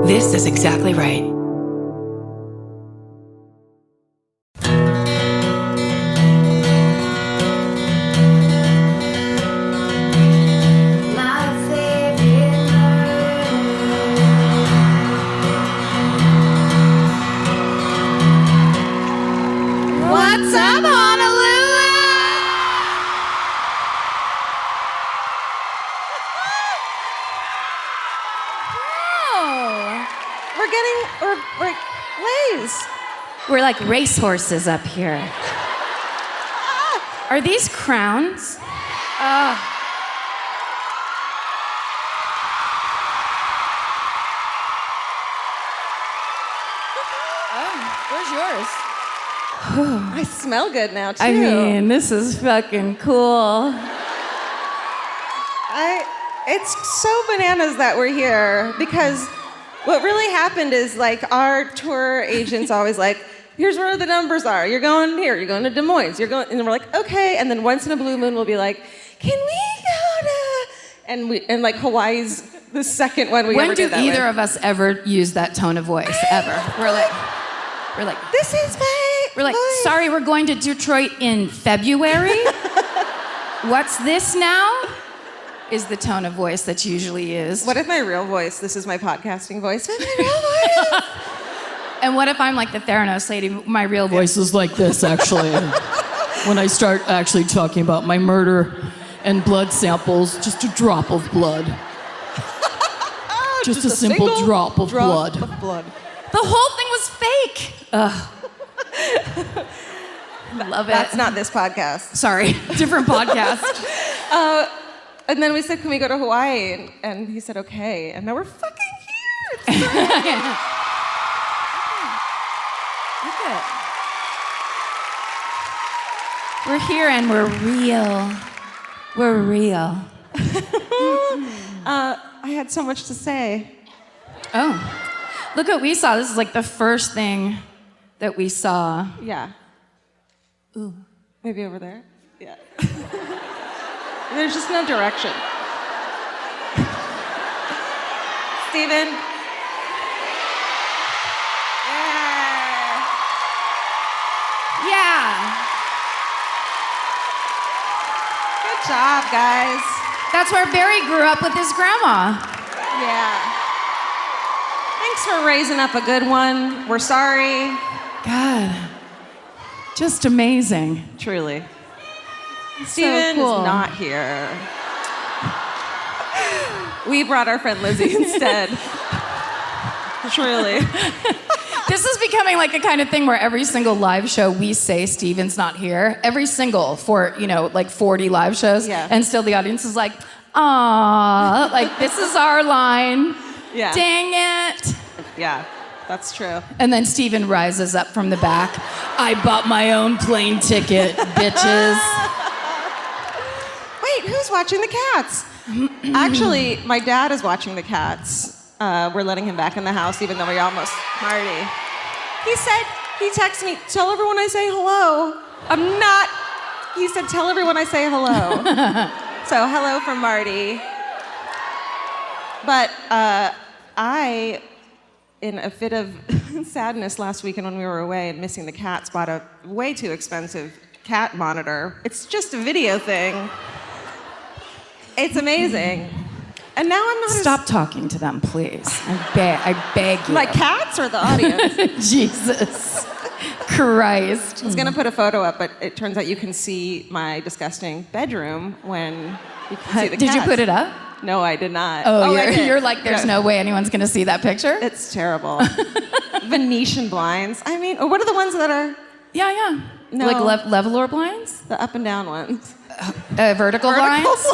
This is exactly right. What's up, Honolulu? Wow. We're Blaze. We're like racehorses up here. Are these crowns? Where's yours? I smell good now, too. I mean, this is fucking cool. It's so bananas that we're here because what really happened is like our tour agent's always like, here's where the numbers are. You're going here. You're going to Des Moines. You're going, and we're like, okay. And then once in a blue moon, we'll be like, can we go to? And like Hawaii's the second one we ever did that When do either with. of us ever use that tone of voice ever? We're like, This is my we're like, voice. sorry, we're going to Detroit in February. What's this now? Is the tone of voice that's usually used. What if my real voice? This is my podcasting voice. But my real voice. And what if I'm like the Theranos lady? My real voice Voice is like this, actually. When I start actually talking about my murder and blood samples, just a drop of blood. Just a simple single drop of blood. Of blood. The whole thing was fake. Ugh. Love it. That's not this podcast. Sorry, different podcast. And then we said, can we go to Hawaii? And he said, okay. And now we're fucking here. It's great. Look at it. We're here and we're real. We're real. I had so much to say. Oh, look what we saw. This is like the first thing that we saw. Yeah. Ooh. Maybe over there? Yeah. There's just no direction. Steven? Yeah. Yeah, Good job, guys. that's where Barry grew up with his grandma. Yeah. Thanks for raising up a good one. We're sorry. God, just amazing. Truly. Steven cool. is not here. We brought our friend Lizzie instead. Truly. This is becoming like the kind of thing where every single live show we say Steven's not here. Every single for, like 40 live shows. Yeah. And still the audience is like, "Aw, like this is our line. Yeah. Dang it." Yeah, that's true. And then Steven rises up from the back. "I bought my own plane ticket, bitches." Wait, who's watching the cats? Actually, my dad is watching the cats. We're letting him back in the house, even though we almost Marty. He texted me, tell everyone I say hello. He said, tell everyone I say hello. So, hello from Marty. But I, in a fit of sadness last weekend when we were away and missing the cats, bought a way too expensive cat monitor. It's just a video thing. It's amazing. And now I'm not Stop talking to them, please. I beg you. My cats or the audience? Jesus Christ. I was gonna put a photo up, but it turns out you can see my disgusting bedroom when you can see the Did cats. you put it up? No, I did not. Oh, I did. you're like, there's no way anyone's gonna see that picture? It's terrible. Venetian blinds. I mean, what are the ones that are Yeah. No. Like leveler blinds? the up and down ones? Vertical blinds?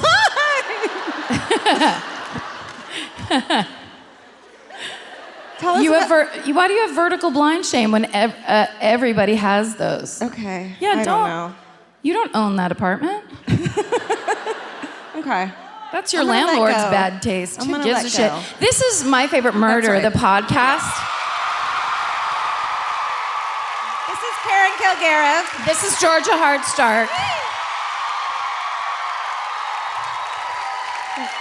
Tell us Why do you have vertical blind shame when everybody has those? Okay. Yeah, I don't know. You don't own that apartment. Okay. That's your I'm gonna let landlord's go. bad taste. I'm Who gonna gives let a shit? go. This is My Favorite Murder, That's right. the podcast. This is Karen Kilgariff. This is Georgia Hardstark.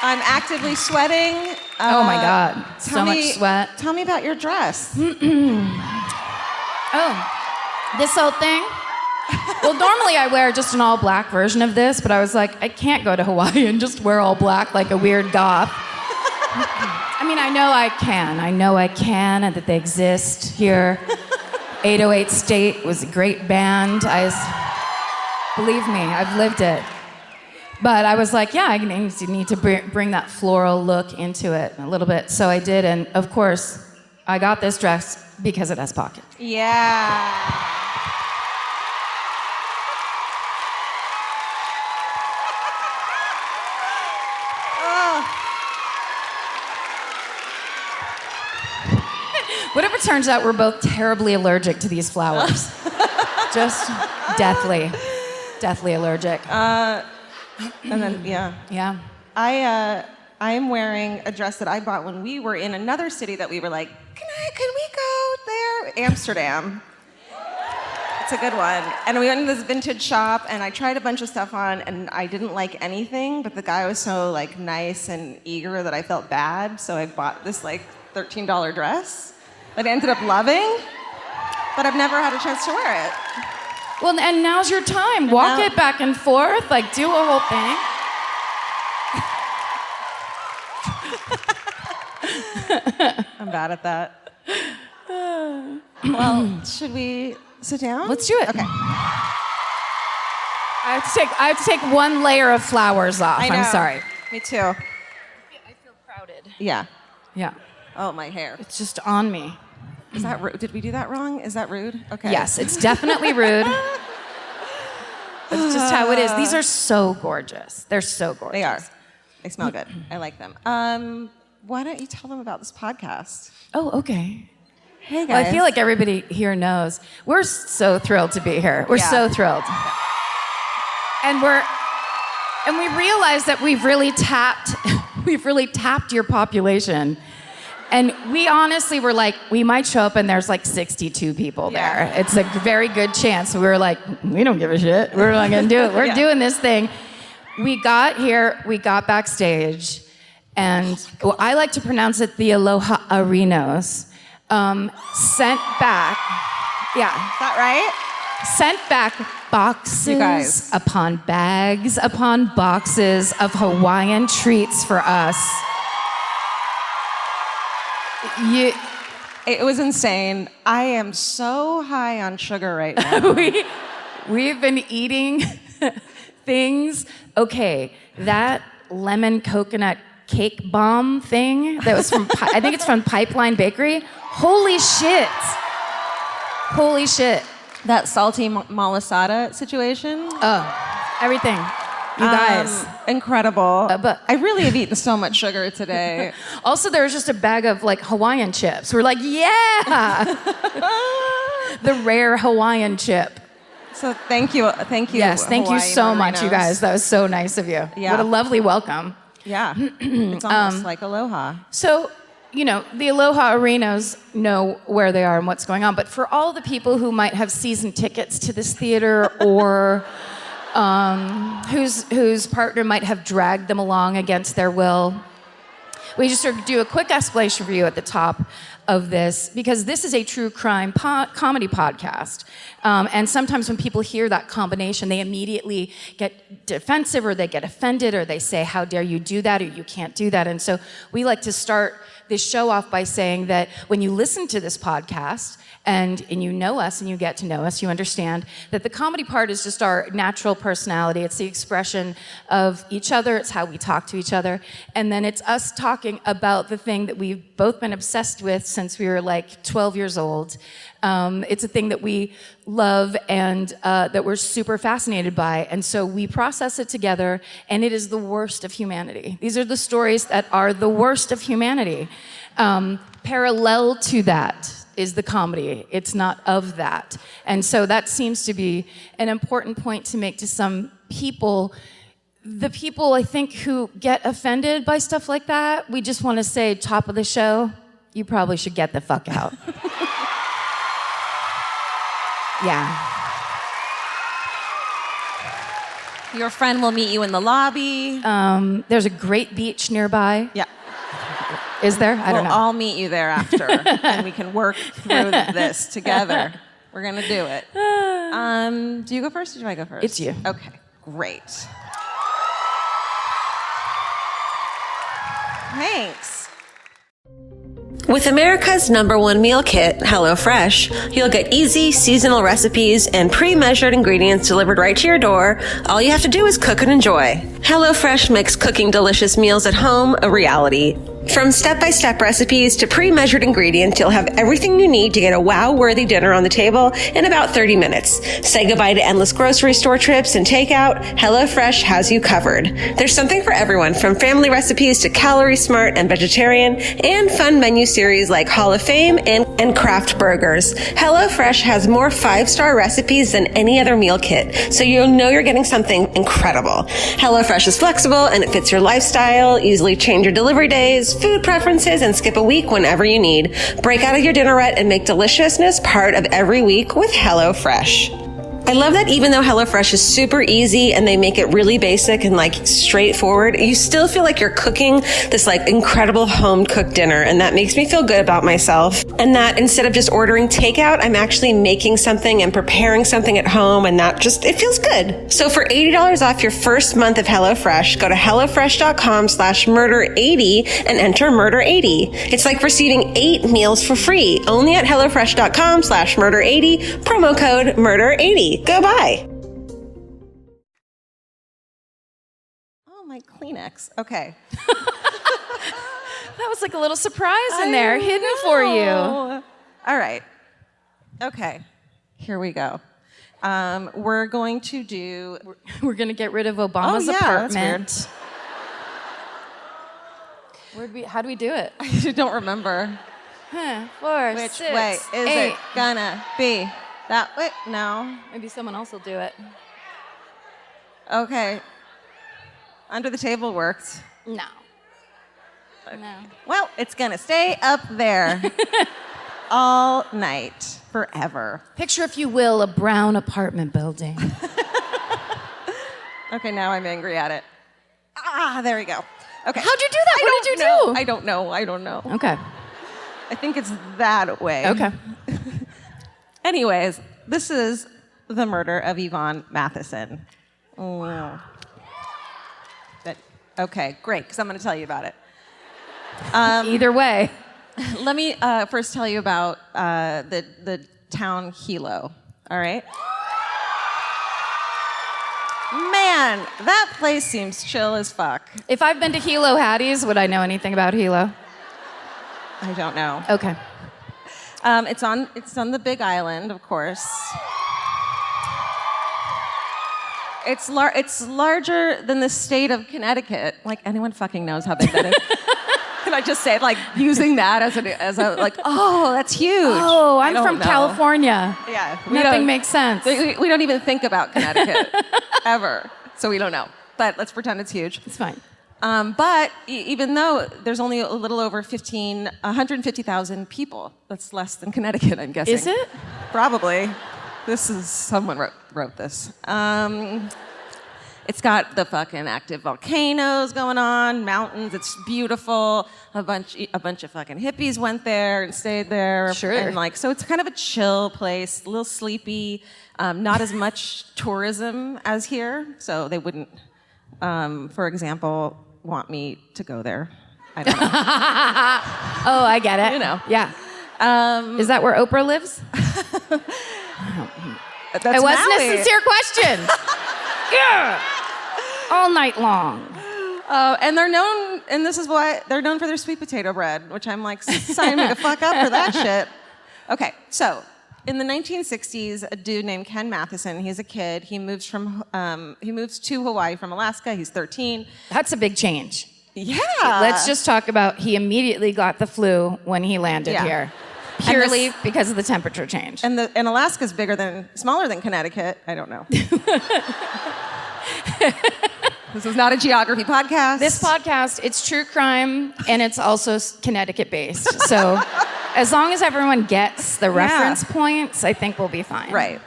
I'm actively sweating. Oh my God, so much sweat. Tell me about your dress. Oh, this whole thing? Well, normally I wear just an all black version of this, but I was like, I can't go to Hawaii and just wear all black like a weird goth. I mean, I know I can, and that they exist here. 808 State was a great band. Believe me, I've lived it. But I was like, yeah, I need to bring that floral look into it a little bit. So I did, and of course, I got this dress because it has pockets. Yeah. What if it turns out we're both terribly allergic to these flowers? Just deathly allergic. And then, yeah. Yeah. I am wearing a dress that I bought when we were in another city that we were like, can we go there? Amsterdam. It's a good one. And we went to this vintage shop, and I tried a bunch of stuff on, and I didn't like anything, but the guy was so like nice and eager that I felt bad, so I bought this like $13 dress that I ended up loving, but I've never had a chance to wear it. Well, and now's your time. Walk it back and forth, like do a whole thing. I'm bad at that. Well, should we sit down? Let's do it. Okay. I have to take one layer of flowers off. I know. I'm sorry. Me too. I feel crowded. Yeah. Yeah. Oh, my hair. It's just on me. Is that rude? Did we do that wrong? Is that rude? Okay. Yes, it's definitely rude. It's just how it is. These are so gorgeous. They're so gorgeous. They are. They smell good. I like them. Why don't you tell them about this podcast? Oh, okay. Hey, guys. Well, I feel like everybody here knows. We're so thrilled to be here. We're so thrilled. And we realize that we've really tapped your population. And we honestly were like, we might show up and there's like 62 people there. It's a very good chance. We were like, we don't give a shit. We're not gonna do it. We're doing this thing. We got here, we got backstage, and I like to pronounce it the Aloha Arenos. Sent back, Is that right? sent back boxes upon bags upon boxes of Hawaiian treats for us. It was insane. I am so high on sugar right now. We've been eating things. Okay, that lemon coconut cake bomb thing that was from, I think it's from Pipeline Bakery. Holy shit. Holy shit. That salty malasada situation. Oh, everything. You guys. Incredible. But I really have eaten so much sugar today. also, there was just a bag of like Hawaiian chips. We're like, yeah, the rare Hawaiian chip. So thank you. Yes, thank you Hawaii so much, you Marinos. guys. That was so nice of you. Yeah. What a lovely welcome. Yeah, it's almost like aloha. So, you know, the Aloha Arenos know where they are and what's going on. But for all the people who might have season tickets to this theater or whose partner might have dragged them along against their will, we just sort of do a quick explanation for you at the top of this, because this is a true crime comedy podcast. And sometimes when people hear that combination, they immediately get defensive or they get offended or they say, how dare you do that, or you can't do that. And so we like to start this show off by saying that when you listen to this podcast and you know us and you get to know us, you understand that the comedy part is just our natural personality. It's the expression of each other. It's how we talk to each other. And then it's us talking about the thing that we've both been obsessed with since we were like 12 years old. It's a thing that we love and that we're super fascinated by. And so we process it together, and it is the worst of humanity. These are the stories that are the worst of humanity. Parallel to that is the comedy. It's not of that. And so that seems to be an important point to make to some people. The people, I think, who get offended by stuff like that, we just want to say, top of the show, you probably should get the fuck out. Yeah. Your friend will meet you in the lobby. There's a great beach nearby. Yeah. Is there? I don't know. We'll all meet you there after, and we can work through this together. We're gonna do it. Do you go first, or do I go first? It's you. Okay, great. Thanks. With America's #1 meal kit, HelloFresh, you'll get easy, seasonal recipes and pre-measured ingredients delivered right to your door. All you have to do is cook and enjoy. HelloFresh makes cooking delicious meals at home a reality. From step-by-step recipes to pre-measured ingredients, you'll have everything you need to get a wow-worthy dinner on the table in about 30 minutes. Say goodbye to endless grocery store trips and takeout. HelloFresh has you covered. There's something for everyone, from family recipes to calorie smart and vegetarian, and fun menu series like Hall of Fame and craft burgers. HelloFresh has more 5-star recipes than any other meal kit, so you'll know you're getting something incredible. HelloFresh is flexible and it fits your lifestyle. Easily change your delivery days, food preferences, and skip a week whenever you need. Break out of your dinner rut and make deliciousness part of every week with HelloFresh. I love that even though HelloFresh is super easy and they make it really basic and like straightforward, you still feel like you're cooking this like incredible home cooked dinner, and that makes me feel good about myself. And that instead of just ordering takeout, I'm actually making something and preparing something at home, and that just, it feels good. So for $80 off your first month of HelloFresh, go to HelloFresh.com/murder80 and enter murder80. It's like receiving 8 meals for free only at HelloFresh.com/murder80, promo code murder80. Go buy. Oh, my Kleenex. Okay. That was like a little surprise in there, hidden for you. All right. Okay. Here we go. We're going to do. We're gonna get rid of Obama's That's apartment. How do we do it? I don't remember. 4, Which 6, way is 8. it gonna be? That way? No. Maybe someone else will do it. Okay. Under the table worked. No. No. Well, it's gonna stay up there all night, forever. Picture, if you will, a brown apartment building. Okay, now I'm angry at it. There we go. Okay. How'd you do that? What did you do? I don't know. Okay. I think it's that way. Okay. Anyways, this is the murder of Yvonne Matheson. Okay, great, because I'm going to tell you about it. Either way. Let me first tell you about the town Hilo, all right? Man, that place seems chill as fuck. If I've been to Hilo Hattie's, would I know anything about Hilo? I don't know. Okay. It's on the Big Island, of course. It's larger than the state of Connecticut. Like, anyone fucking knows how big that is. Can I just say, like, using that as a like, oh, that's huge. Oh, I'm from know. California. Yeah. Nothing makes sense. We don't even think about Connecticut ever, so we don't know. But let's pretend it's huge. It's fine. But even though there's only a little over 150,000 people, that's less than Connecticut, I'm guessing. Is it? Probably. Someone wrote this. It's got the fucking active volcanoes going on, mountains. It's beautiful. A bunch of fucking hippies went there and stayed there. Sure. And so it's kind of a chill place, a little sleepy. Not as much tourism as here, so they wouldn't, for example, want me to go there. I don't know. Oh, I get it. You know. Yeah. Is that where Oprah lives? That's It wasn't Maui. a sincere question. Yeah. All night long. And they're known, and this is why they're known for their sweet potato bread, which I'm like, sign me the fuck up for that shit. Okay, so in the 1960s, a dude named Ken Matheson, he's a kid. He moves to Hawaii from Alaska. He's 13. That's a big change. Yeah. Let's just talk about he immediately got the flu when he landed here. Purely because of the temperature change. And Alaska's smaller than Connecticut. I don't know. This is not a geography podcast. This podcast, it's true crime, and it's also Connecticut-based. So as long as everyone gets the reference points, I think we'll be fine. Right.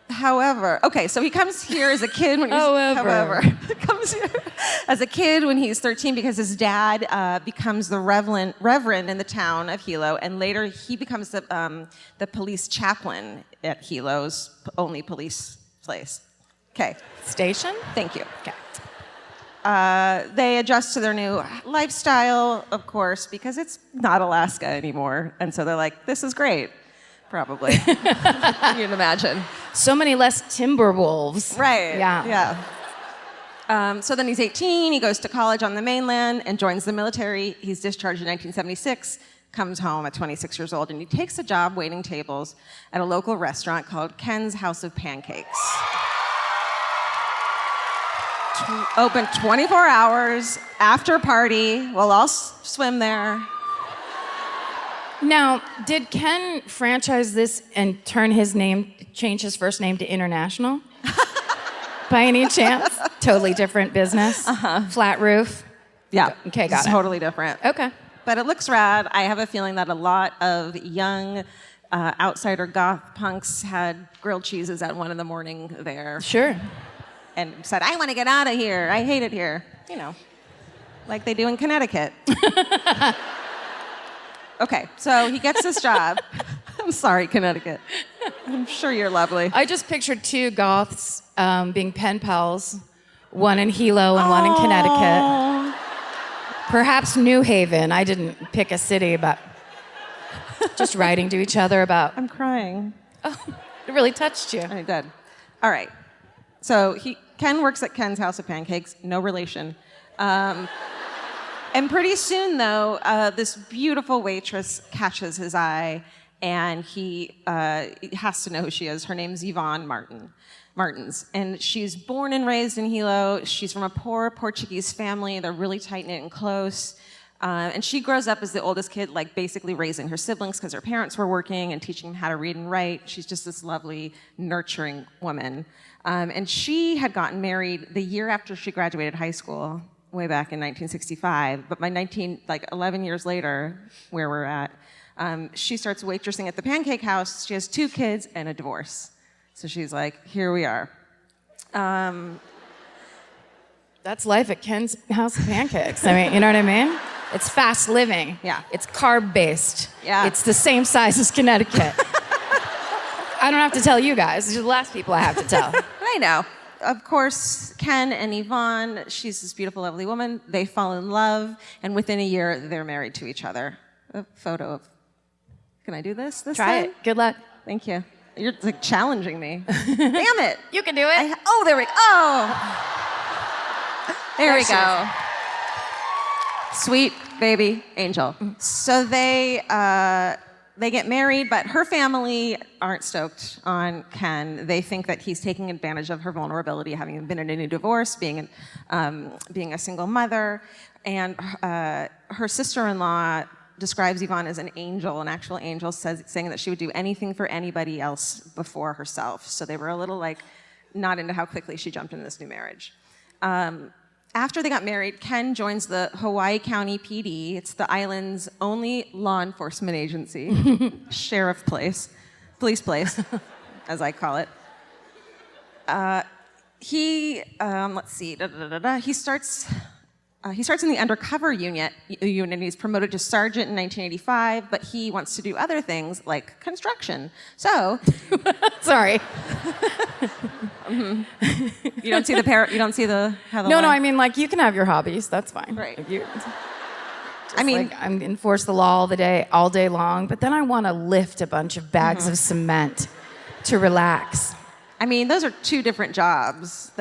However, okay, so he comes here as a kid when he's However. comes here as a kid when he's 13 because his dad becomes the reverend in the town of Hilo, and later he becomes the police chaplain at Hilo's only police place. Okay. Station? Thank you. Okay. They adjust to their new lifestyle, of course, because it's not Alaska anymore, and so they're like, "This is great." Probably. You can imagine. So many less timber wolves. Right. Yeah. So then he's 18, he goes to college on the mainland and joins the military. He's discharged in 1976, comes home at 26 years old, and he takes a job waiting tables at a local restaurant called Ken's House of Pancakes. Open 24 hours, after party, we'll all swim there. Now, did Ken franchise this and change his first name to International? By any chance? Totally different business? Flat roof? Yeah. Okay, got it's it. Totally different. Okay. But it looks rad. I have a feeling that a lot of young outsider goth punks had grilled cheeses at 1 a.m. there. Sure. And said, I want to get out of here. I hate it here. You know, like they do in Connecticut. Okay, so he gets this job. I'm sorry, Connecticut. I'm sure you're lovely. I just pictured two goths being pen pals, one in Hilo and one in Connecticut. Perhaps New Haven. I didn't pick a city, but just writing to each other about. I'm crying. Oh, it really touched you. I did. All right. So Ken works at Ken's House of Pancakes, no relation. And pretty soon, though, this beautiful waitress catches his eye, and he has to know who she is. Her name's Yvonne Martins, and she's born and raised in Hilo. She's from a poor Portuguese family. They're really tight-knit and close. And she grows up as the oldest kid, like basically raising her siblings because her parents were working and teaching them how to read and write. She's just this lovely, nurturing woman. And she had gotten married the year after she graduated high school, way back in 1965. But by 11 years later, where we're at, she starts waitressing at the Pancake House. She has 2 kids and a divorce. So she's like, here we are. That's life at Ken's House of Pancakes. I mean, you know what I mean? It's fast living. Yeah. It's carb-based. Yeah. It's the same size as Connecticut. I don't have to tell you guys. You're the last people I have to tell. I know. Of course, Ken and Yvonne, she's this beautiful, lovely woman. They fall in love, and within a year, they're married to each other. A photo of... Can I do this Try time? it. Good luck. Thank you. You're like challenging me. Damn it. You can do it. There we go. There we go. Sweet baby angel. So they get married, but her family aren't stoked on Ken. They think that he's taking advantage of her vulnerability, having been in a new divorce, being a single mother, and her sister-in-law describes Yvonne as an angel, an actual angel, saying that she would do anything for anybody else before herself. So they were a little not into how quickly she jumped into this new marriage. After they got married, Ken joins the Hawaii County PD. It's the island's only law enforcement agency, sheriff police place, as I call it. Let's see, he starts in the undercover unit, and he's promoted to sergeant in 1985, but he wants to do other things like construction. So, sorry. You don't see the how the No, line- I mean, you can have your hobbies. That's fine. Right. I'm enforce the law all day long, but then I want to lift a bunch of bags of cement to relax. I mean, those are 2 different jobs,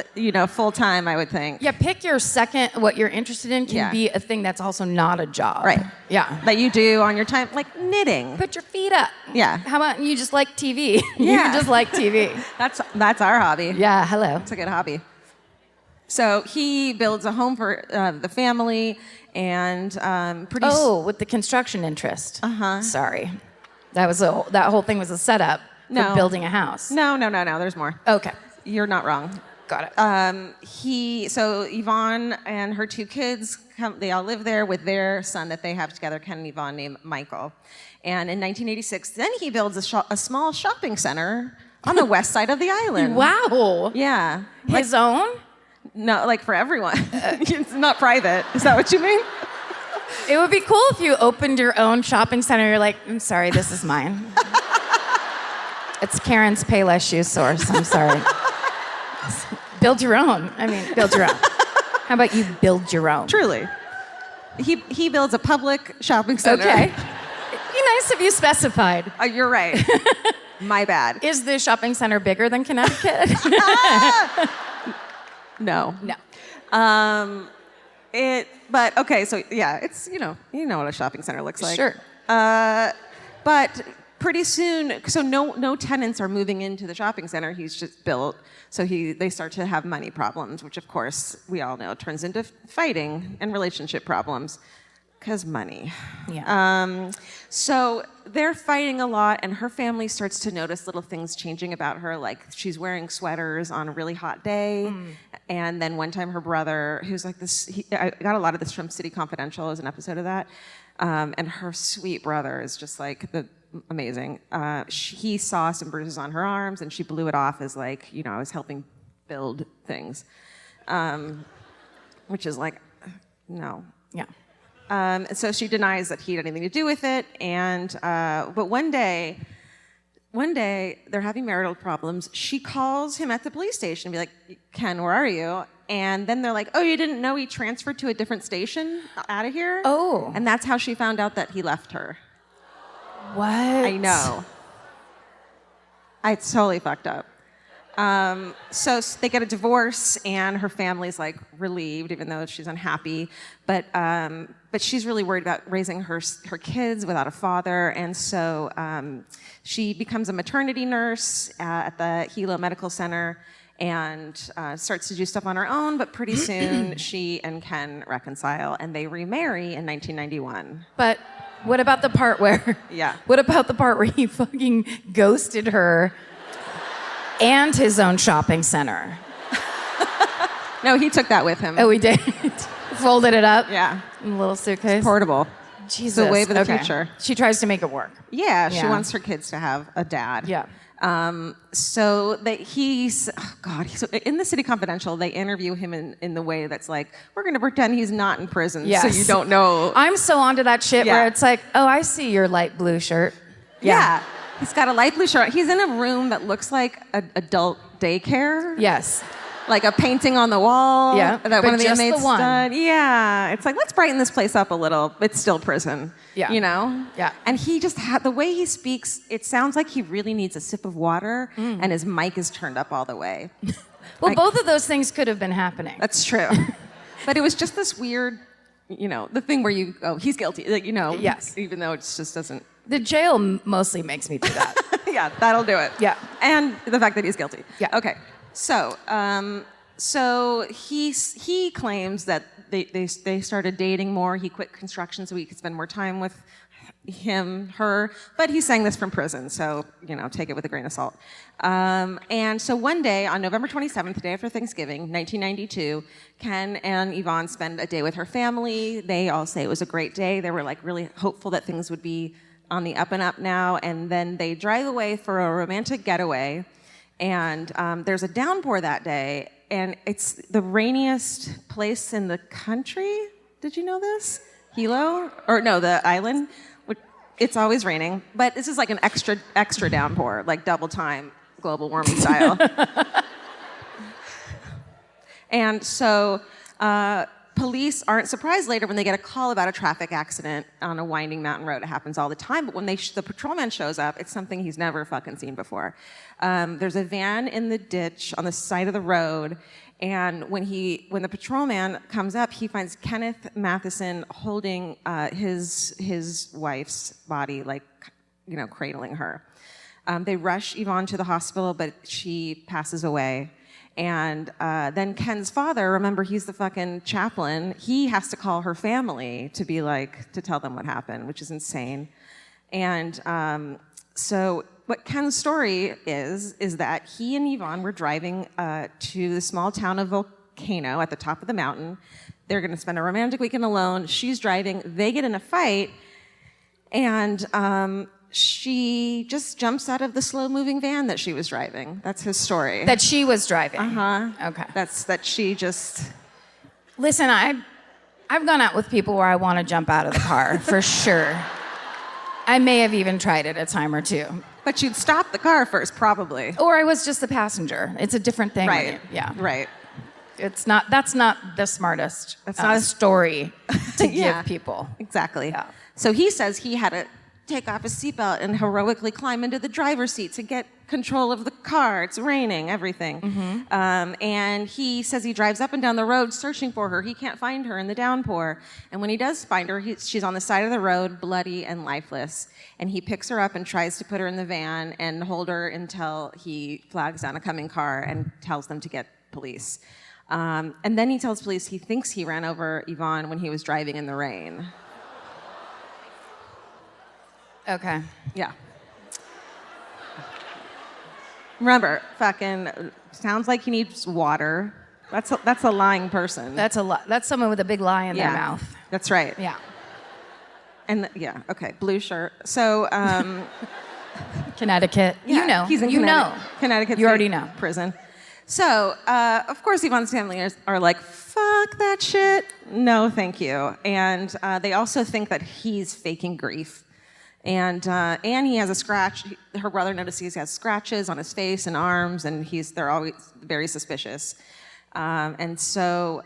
full time, I would think. Yeah, pick your second, what you're interested in can be a thing that's also not a job. Right. Yeah. That you do on your time, like knitting. Put your feet up. Yeah. How about you just like TV? Yeah. You just like TV. That's our hobby. Yeah, hello. It's a good hobby. So he builds a home for the family and with the construction interest. Sorry. That whole thing was a setup for building a house. No, there's more. Okay. You're not wrong. Got it. So Yvonne and her 2 kids, they all live there with their son that they have together, Ken and Yvonne, named Michael. And in 1986, then he builds a small shopping center on the west side of the island. Wow. Yeah. His own? No, like for everyone. It's not private. Is that what you mean? It would be cool if you opened your own shopping center. You're like, I'm sorry, this is mine. It's Karen's Payless shoe source. I'm sorry. Build your own. Build your own. How about you build your own? Truly. He builds a public shopping center. Okay. Be nice if you specified. You're right. My bad. Is the shopping center bigger than Connecticut? No. No. But okay, so yeah, it's you know what a shopping center looks like. Sure. But pretty soon, so no tenants are moving into the shopping center. He's just built, so they start to have money problems, which of course we all know turns into fighting and relationship problems, because money. Yeah. So they're fighting a lot, and her family starts to notice little things changing about her, like she's wearing sweaters on a really hot day. And then one time her brother, who's like this, I got a lot of this from City Confidential as an episode of that, and her sweet brother is just like amazing. He saw some bruises on her arms, and she blew it off as like, I was helping build things, which is like, no. Yeah. So she denies that he had anything to do with it, but one day they're having marital problems. She calls him at the police station and be like, Ken, where are you? And then they're like, oh, you didn't know he transferred to a different station out of here? Oh. And that's how she found out that he left her. What? I know. It's totally fucked up. So they get a divorce, and her family's like relieved, even though she's unhappy. But she's really worried about raising her kids without a father, and so she becomes a maternity nurse at the Hilo Medical Center and starts to do stuff on her own. But pretty soon, she and Ken reconcile, and they remarry in 1991. But what about the part where? Yeah. What about the part where he fucking ghosted her? And his own shopping center. No, he took that with him. Oh, he did? Folded it up? Yeah. In a little suitcase? Portable. Jesus. The wave of the Okay. future. She tries to make it work. Yeah, she Yeah. wants her kids to have a dad. Yeah. So in the City Confidential, they interview him in the way that's like, we're going to pretend he's not in prison, Yes. so you don't know. I'm so onto that shit Yeah. where it's like, oh, I see your light blue shirt. Yeah. He's got a light blue shirt. He's in a room that looks like an adult daycare. Yes. Like a painting on the wall. Yeah, That but one of the just the inmates one. done. Yeah. It's like, let's brighten this place up a little. It's still prison. Yeah. You know? Yeah. And he just the way he speaks, it sounds like he really needs a sip of water, and his mic is turned up all the way. Well, both of those things could have been happening. That's true. But it was just this weird, the thing where he's guilty. Like, Yes. Even though it just doesn't. The jail mostly makes me do that. Yeah, that'll do it. Yeah. And the fact that he's guilty. Yeah. Okay. So, he claims that they started dating more. He quit construction so he could spend more time with her. But he's saying this from prison, so take it with a grain of salt. And so one day on November 27th, the day after Thanksgiving, 1992, Ken and Yvonne spend a day with her family. They all say it was a great day. They were like really hopeful that things would be on the up and up now, and then they drive away for a romantic getaway, and there's a downpour that day, and it's the rainiest place in the country. Did you know this? Hilo? Or no, the island. It's always raining, but this is like an extra downpour, like double time, global warming style. And so police aren't surprised later when they get a call about a traffic accident on a winding mountain road. It happens all the time, but when the patrolman shows up, it's something he's never fucking seen before. There's a van in the ditch on the side of the road, and when the patrolman comes up, he finds Kenneth Matheson holding his wife's body, like, cradling her. They rush Yvonne to the hospital, but she passes away. And then Ken's father, remember, he's the fucking chaplain. He has to call her family to tell them what happened, which is insane. And so what Ken's story is that he and Yvonne were driving to the small town of Volcano at the top of the mountain. They're going to spend a romantic weekend alone. She's driving. They get in a fight, and she just jumps out of the slow-moving van that she was driving. That's his story. That she was driving. Okay. That she just... Listen, I've gone out with people where I want to jump out of the car, for sure. I may have even tried it a time or two. But you'd stop the car first, probably. Or I was just the passenger. It's a different thing. Right. Yeah. Right. That's not the smartest That's not a story to Yeah. give people. Exactly. Yeah. So he says he had to take off his seatbelt and heroically climb into the driver's seat to get control of the car. It's raining, everything. And he says he drives up and down the road searching for her. He can't find her in the downpour. And when he does find her, she's on the side of the road, bloody and lifeless. And he picks her up and tries to put her in the van and hold her until he flags down a coming car and tells them to get police. And then he tells police he thinks he ran over Yvonne when he was driving in the rain. Okay. Yeah. Remember, fucking sounds like he needs water. That's a lying person. That's someone with a big lie in their mouth. That's right. Yeah. And okay, blue shirt. So, Connecticut. yeah, You know. he's in you know. Connecticut. You already State know. Prison. So, of course, Yvonne's family are like, fuck that shit. No, thank you. And they also think that he's faking grief. And he has a scratch. Her brother notices he has scratches on his face and arms, and they're always very suspicious. And so,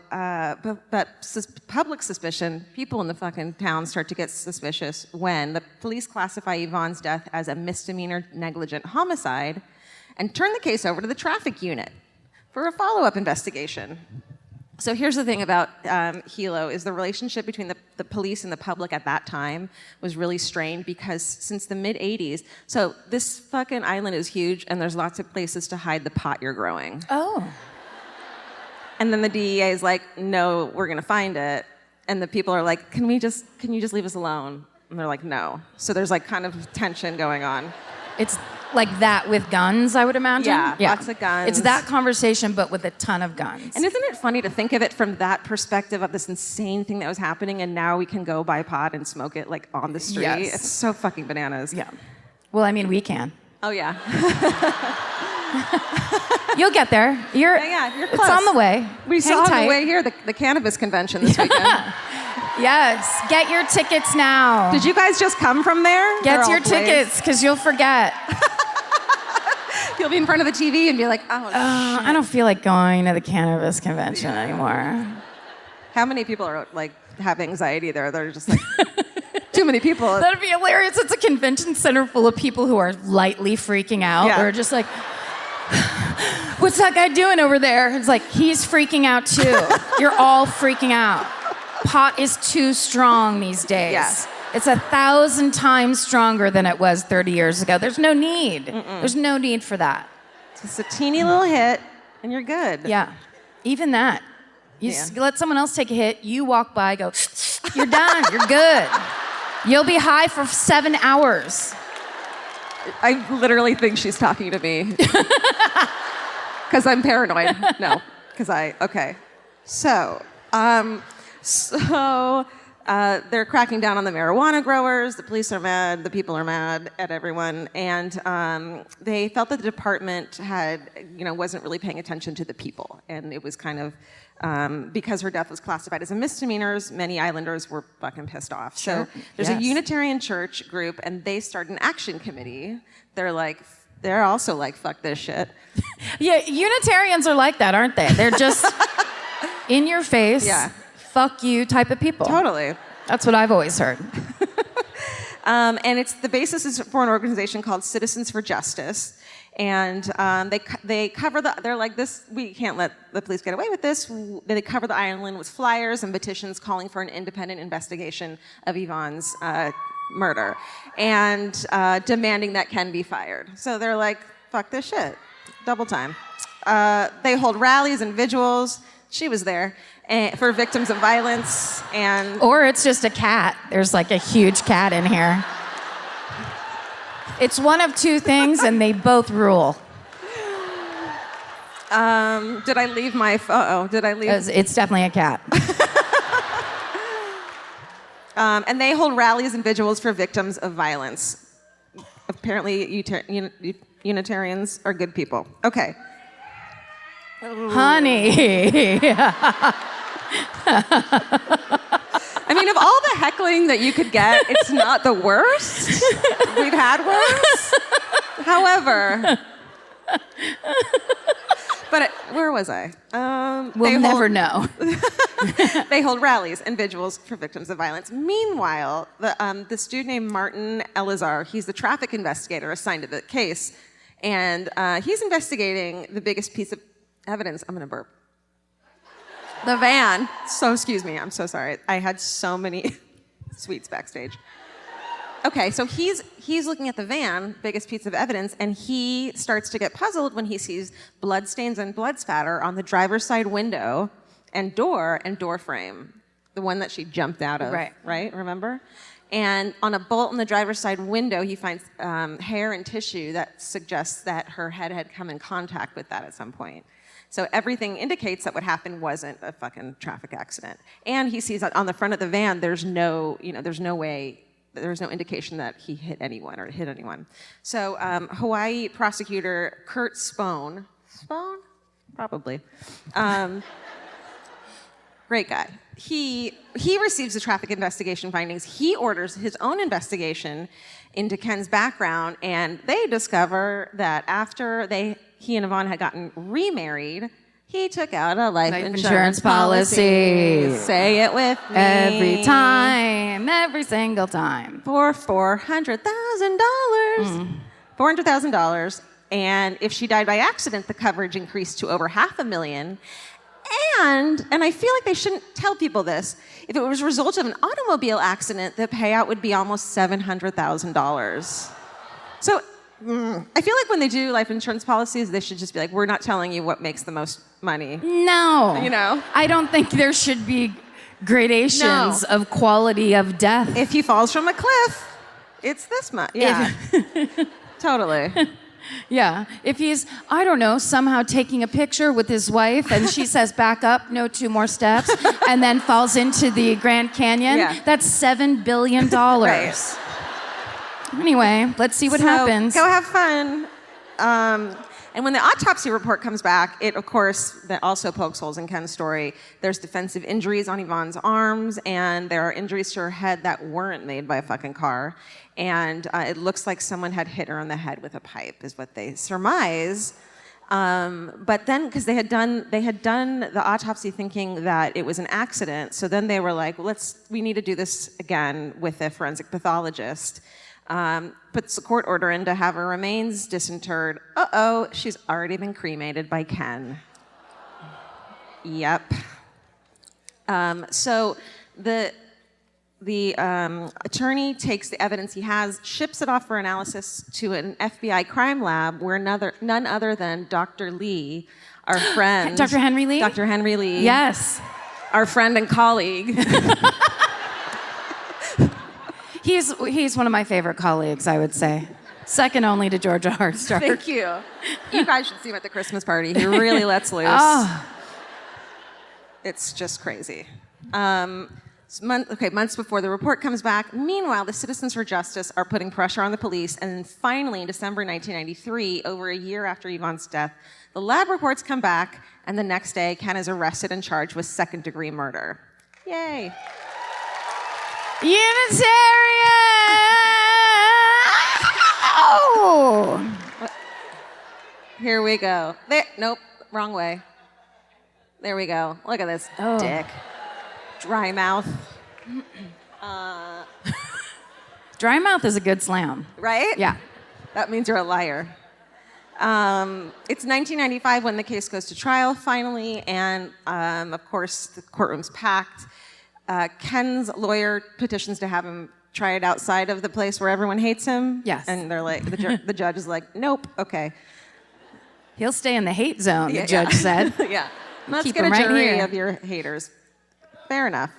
public suspicion, people in the fucking town start to get suspicious when the police classify Yvonne's death as a misdemeanor negligent homicide and turn the case over to the traffic unit for a follow-up investigation. So here's the thing about Hilo is the relationship between the police and the public at that time was really strained because since the mid-'80s, so this fucking island is huge and there's lots of places to hide the pot you're growing. Oh. And then the DEA is like, no, we're gonna find it. And the people are like, can you just leave us alone? And they're like, no. So there's like kind of tension going on. It's like that with guns, I would imagine. Yeah, lots of guns. It's that conversation, but with a ton of guns. And isn't it funny to think of it from that perspective of this insane thing that was happening, and now we can go buy pot and smoke it like on the street? Yes. It's so fucking bananas. Yeah. Well, I mean, we can. Oh yeah. You'll get there. You're close. It's on the way. We Hang saw on tight. the way here the cannabis convention this weekend. Yes. Get your tickets now. Did you guys just come from there? Get They're your all blazed. tickets, because you'll forget. You'll be in front of the TV and be like, oh, shit. I don't feel like going to the cannabis convention anymore. How many people are like have anxiety there? They're just like too many people. That'd be hilarious. It's a convention center full of people who are lightly freaking out. Yeah. Or just like, what's that guy doing over there? It's like, he's freaking out too. You're all freaking out. Pot is too strong these days. Yeah. It's 1,000 times stronger than it was 30 years ago. There's no need. There's no need for that. Just a teeny little hit and you're good. Yeah. Even that. You let someone else take a hit, you walk by, go, you're done, you're good. You'll be high for 7 hours. I literally think she's talking to me. Because I'm paranoid. No, because okay. So, they're cracking down on the marijuana growers. The police are mad. The people are mad at everyone. And they felt that the department wasn't really paying attention to the people. And it was kind of, because her death was classified as a misdemeanor, many islanders were fucking pissed off. Sure. So there's a Unitarian church group, and they start an action committee. They're also like, fuck this shit. Yeah, Unitarians are like that, aren't they? They're just in your face, fuck you type of people. Totally. That's what I've always heard. And the basis is for an organization called Citizens for Justice. And they cover they're like, this, we can't let the police get away with this. They cover the island with flyers and petitions calling for an independent investigation of Yvonne's murder and demanding that Ken be fired. So they're like, fuck this shit. Double time. They hold rallies and vigils. She was there. For victims of violence Or it's just a cat. There's like a huge cat in here. It's one of two things, and they both rule. Did I leave my... did I leave... It's definitely a cat. And they hold rallies and vigils for victims of violence. apparently Unitarians are good people. Okay. Honey. I mean, of all the heckling that you could get, it's not the worst. We've had worse. However, but where was I? We'll never know. They hold rallies and vigils for victims of violence. Meanwhile, this dude named Martin Elazar, he's the traffic investigator assigned to the case, and he's investigating the biggest piece of evidence. I'm going to burp. The van. So excuse me, I'm so sorry. I had so many sweets backstage. Okay, so he's looking at the van, biggest piece of evidence, and he starts to get puzzled when he sees bloodstains and blood spatter on the driver's side window and door frame, the one that she jumped out of. Right? Remember? And on a bolt in the driver's side window, he finds hair and tissue that suggests that her head had come in contact with that at some point. So everything indicates that what happened wasn't a fucking traffic accident. And he sees that on the front of the van, there's no indication that he hit anyone or hit anyone. So Hawaii prosecutor Kurt Spohn, probably, great guy. He receives the traffic investigation findings. He orders his own investigation into Ken's background, and they discover that after he and Yvonne had gotten remarried, he took out a life insurance policy. Say it with me. Every time, every single time. For $400,000. $400,000. And if she died by accident, the coverage increased to over $500,000. And I feel like they shouldn't tell people this, if it was a result of an automobile accident, the payout would be almost $700,000. So I feel like when they do life insurance policies, they should just be like, we're not telling you what makes the most money. No. You know? I don't think there should be gradations of quality of death. If he falls from a cliff, it's this much. Yeah. Totally. Yeah. If he's, I don't know, somehow taking a picture with his wife and she says, back up, no 2 more steps, and then falls into the Grand Canyon, that's $7 billion. Right. Anyway, let's see what happens. Go have fun. And when the autopsy report comes back, it, of course, that also pokes holes in Ken's story. There's defensive injuries on Yvonne's arms, and there are injuries to her head that weren't made by a fucking car. And it looks like someone had hit her on the head with a pipe, is what they surmise. But then, because they had done the autopsy thinking that it was an accident, so then they were like, well, we need to do this again with a forensic pathologist. Puts the court order in to have her remains disinterred. Uh-oh, she's already been cremated by Ken. Yep. So the attorney takes the evidence he has, ships it off for analysis to an FBI crime lab where none other than Dr. Lee, our friend. Dr. Henry Lee? Dr. Henry Lee. Yes. Our friend and colleague. He's one of my favorite colleagues, I would say. Second only to Georgia Hardstark. Thank you. You guys should see him at the Christmas party. He really lets loose. Oh. It's just crazy. Months before the report comes back, meanwhile, the Citizens for Justice are putting pressure on the police, and then finally, in December 1993, over a year after Yvonne's death, the lab reports come back, and the next day, Ken is arrested and charged with second-degree murder. Yay. Unitarian! Oh! Here we go. Nope, wrong way. There we go. Look at this dick. Dry mouth. Dry mouth is a good slam. Right? Yeah. That means you're a liar. It's 1995 when the case goes to trial finally, and of course the courtroom's packed. Ken's lawyer petitions to have him try it outside of the place where everyone hates him. Yes. And they're like, the judge is like, nope, okay. He'll stay in the hate zone, the judge said. Yeah. Let's Keep get a him right jury here. of your haters. Fair enough.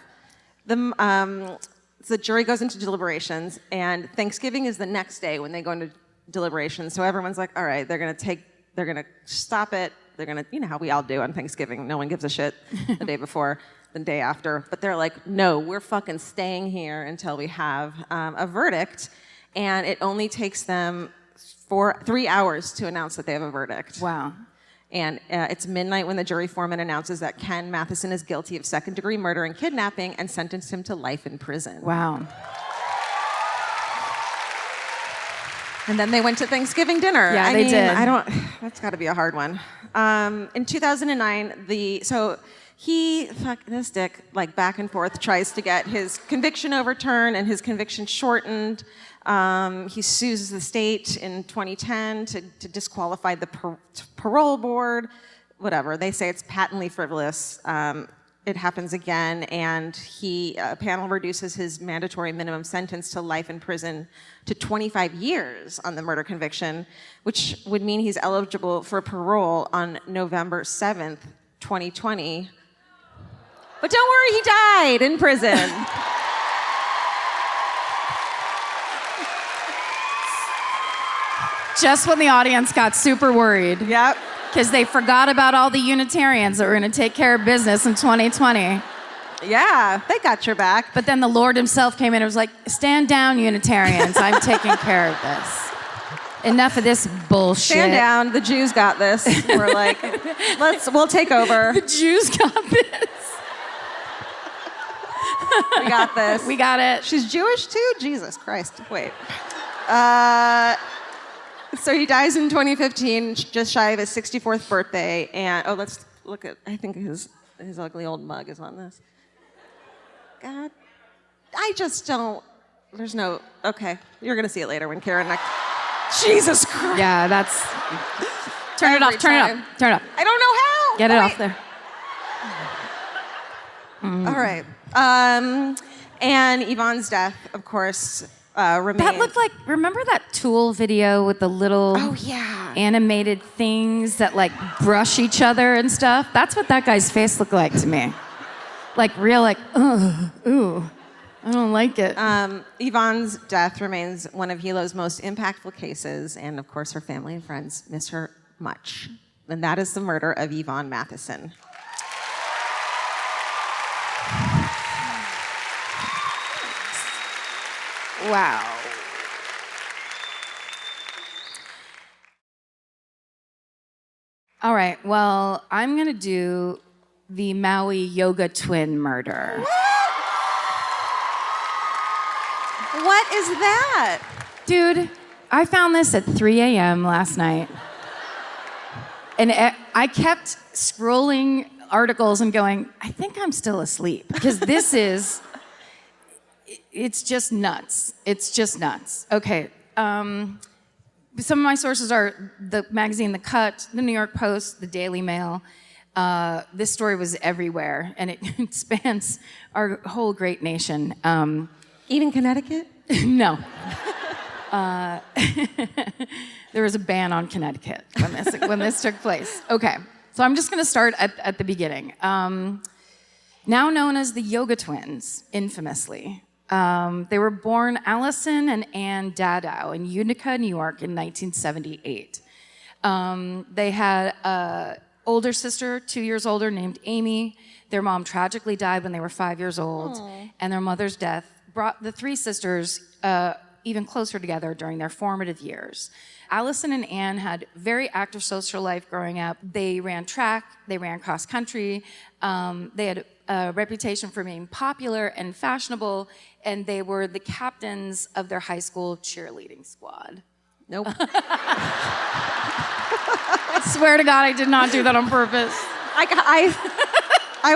The jury goes into deliberations, and Thanksgiving is the next day when they go into deliberations. So everyone's like, all right, they're gonna stop it. They're gonna, you know how we all do on Thanksgiving. No one gives a shit the day before, the day after. But they're like, no, we're fucking staying here until we have a verdict. and it only takes them 3 hours to announce that they have a verdict. Wow. And it's midnight when the jury foreman announces that Ken Matheson is guilty of second-degree murder and kidnapping and sentenced him to life in prison. Wow. And then they went to Thanksgiving dinner. Yeah, they did. That's got to be a hard one. In 2009, this dick, like back and forth, tries to get his conviction overturned and his conviction shortened. He sues the state in 2010 to disqualify the parole board. Whatever, they say it's patently frivolous. It happens again, and a panel reduces his mandatory minimum sentence to life in prison to 25 years on the murder conviction, which would mean he's eligible for parole on November 7th, 2020. But don't worry, he died in prison. Just when the audience got super worried. Yep. Because they forgot about all the Unitarians that were going to take care of business in 2020. Yeah, they got your back. But then the Lord himself came in and was like, stand down, Unitarians. I'm taking care of this. Enough of this bullshit. Stand down. The Jews got this. We're like, we'll take over. The Jews got this. We got this. We got it. She's Jewish too? Jesus Christ. Wait. So he dies in 2015, just shy of his 64th birthday. And let's look at, I think his ugly old mug is on this. God, I just don't, okay. You're going to see it later when Karen, Jesus Christ. Yeah, that's, turn it off. I don't know how. Get it off there. All right. And Yvonne's death, of course, remains. That looked like, remember that Tool video with the little animated things that like brush each other and stuff? That's what that guy's face looked like to me. Like real like, ooh, I don't like it. Yvonne's death remains one of Hilo's most impactful cases, and of course her family and friends miss her much. And that is the murder of Yvonne Matheson. Wow. All right, well, I'm gonna do the Maui yoga twin murder. What is that? Dude, I found this at 3 a.m. last night. And I kept scrolling articles and going, I think I'm still asleep. Because this is, it's just nuts. It's just nuts. Okay. Some of my sources are the magazine The Cut, the New York Post, the Daily Mail. This story was everywhere, and it spans our whole great nation. Even Connecticut? No. There was a ban on Connecticut when this took place. Okay, so I'm just going to start at the beginning. Now known as the Yoga Twins, infamously. They were born Allison and Ann Dadow in Utica, New York in 1978. They had an older sister, 2 years older, named Amy. Their mom tragically died when they were 5 years old. Aww. And their mother's death brought the three sisters even closer together during their formative years. Allison and Ann had very active social life growing up. They ran track, they ran cross country, they had a reputation for being popular and fashionable, and they were the captains of their high school cheerleading squad. Nope. I swear to God, I did not do that on purpose. I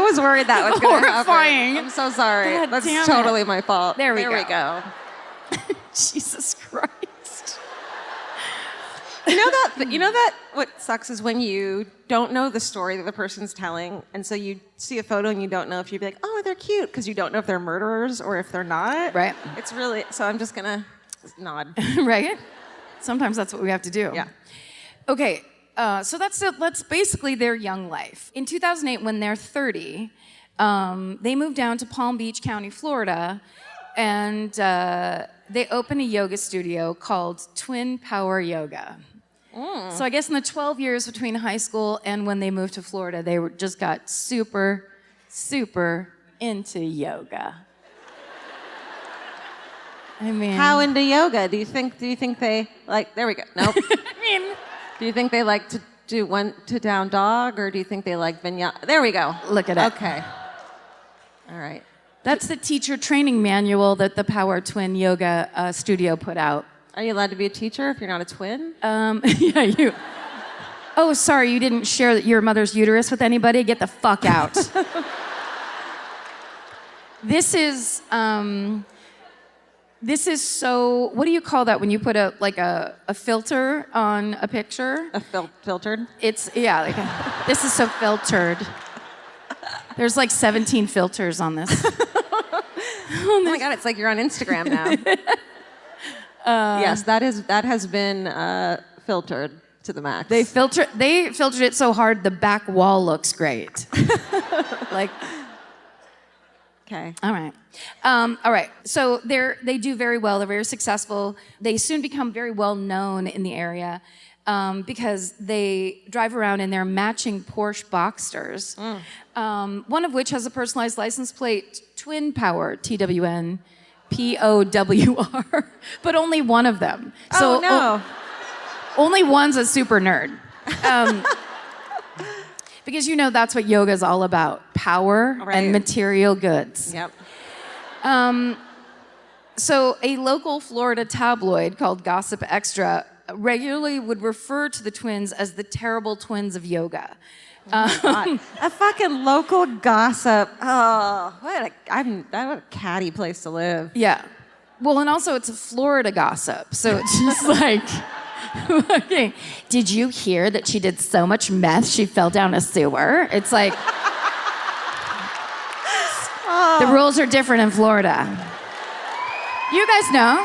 was worried that was going to happen. Horrifying. I'm so sorry. God That's damn totally it. my fault. There we go. Jesus Christ. You know that what sucks is when you don't know the story that the person's telling, and so you see a photo and you don't know if you'd be like, oh, they're cute, because you don't know if they're murderers or if they're not. Right. It's really, so I'm just going to nod. Right? Sometimes that's what we have to do. Yeah. Okay, so that's basically their young life. In 2008, when they're 30, they moved down to Palm Beach County, Florida, and they opened a yoga studio called Twin Power Yoga. So I guess in the 12 years between high school and when they moved to Florida, they just got super, super into yoga. I mean, how into yoga? Do you think they like? There we go. Nope. Do you think they like to do one to down dog, or do you think they like vinyasa? There we go. Look at it. Okay. All right. That's the teacher training manual that the Power Twin Yoga studio put out. Are you allowed to be a teacher if you're not a twin? Yeah, you. Oh, sorry, you didn't share your mother's uterus with anybody? Get the fuck out. This is so. What do you call that when you put a filter on a picture? Filtered? It's this is so filtered. There's like 17 filters on this. Oh my God! It's like you're on Instagram now. Yes, that has been filtered to the max. They filtered it so hard the back wall looks great. Like. Okay. All right. All right. So they do very well. They're very successful. They soon become very well known in the area because they drive around in their matching Porsche Boxsters, one of which has a personalized license plate, Twin Power, TWN, POWR, but only one of them. So no. Only one's a super nerd. Because that's what yoga is all about, power and material goods. Yep. So a local Florida tabloid called Gossip Extra regularly would refer to the twins as the terrible twins of yoga. A fucking local gossip. Oh, what a catty place to live. Yeah. Well, and also it's a Florida gossip, so it's just like... Okay. Did you hear that she did so much meth she fell down a sewer? It's like the rules are different in Florida. You guys know.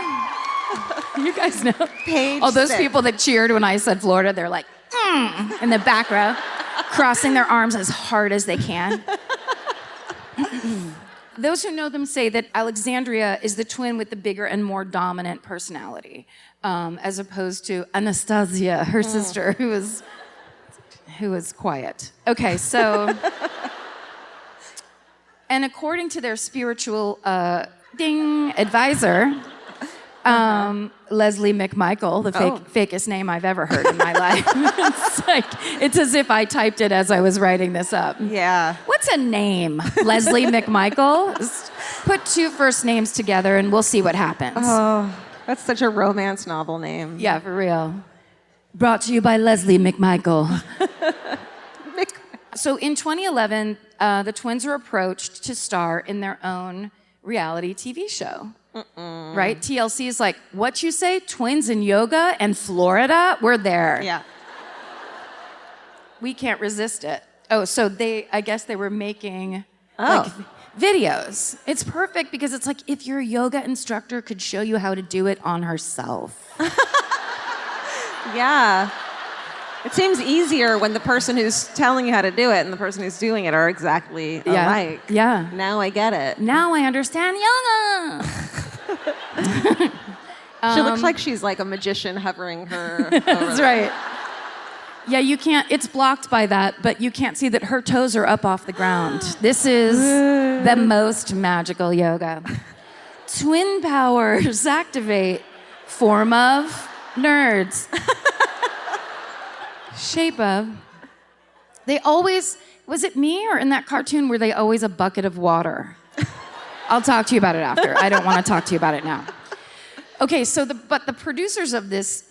You guys know. Page those 6. people that cheered when I said Florida, they're like in the back row, crossing their arms as hard as they can. Those who know them say that Alexandria is the twin with the bigger and more dominant personality, as opposed to Anastasia, her sister, who was quiet. Okay, so, and according to their spiritual advisor, Leslie McMichael, the fakest name I've ever heard in my life. It's as if I typed it as I was writing this up. Yeah. What's a name? Leslie McMichael? Put two first names together and we'll see what happens. Oh, that's such a romance novel name. Yeah, for real. Brought to you by Leslie McMichael. So in 2011, the twins were approached to star in their own reality TV show. Right? TLC is like, what you say? Twins in yoga and Florida? We're there. Yeah. We can't resist it. Oh, so I guess they were making like videos. It's perfect because it's like if your yoga instructor could show you how to do it on herself. Yeah. It seems easier when the person who's telling you how to do it and the person who's doing it are exactly alike. Yeah. Now I get it. Now I understand yoga. She looks like she's like a magician hovering her. That's right. Yeah, you can't, it's blocked by that, but you can't see that her toes are up off the ground. This is the most magical yoga. Twin powers activate. Form of nerds. Shape of. They always, was it me or in that cartoon were they always a bucket of water? I'll talk to you about it after. I don't want to talk to you about it now. Okay, so but the producers of this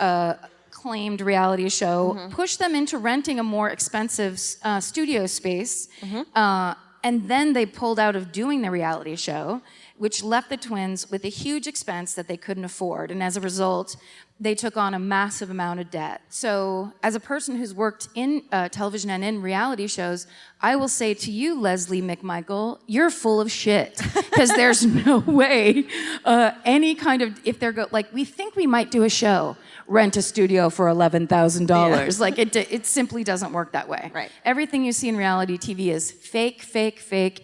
claimed reality show pushed them into renting a more expensive studio space, and then they pulled out of doing the reality show, which left the twins with a huge expense that they couldn't afford, and as a result, they took on a massive amount of debt. So as a person who's worked in television and in reality shows, I will say to you, Leslie McMichael, you're full of shit. Because there's no way any kind of, if they're, like, we think we might do a show, rent a studio for $11,000. Yeah. Like, it simply doesn't work that way. Right. Everything you see in reality TV is fake,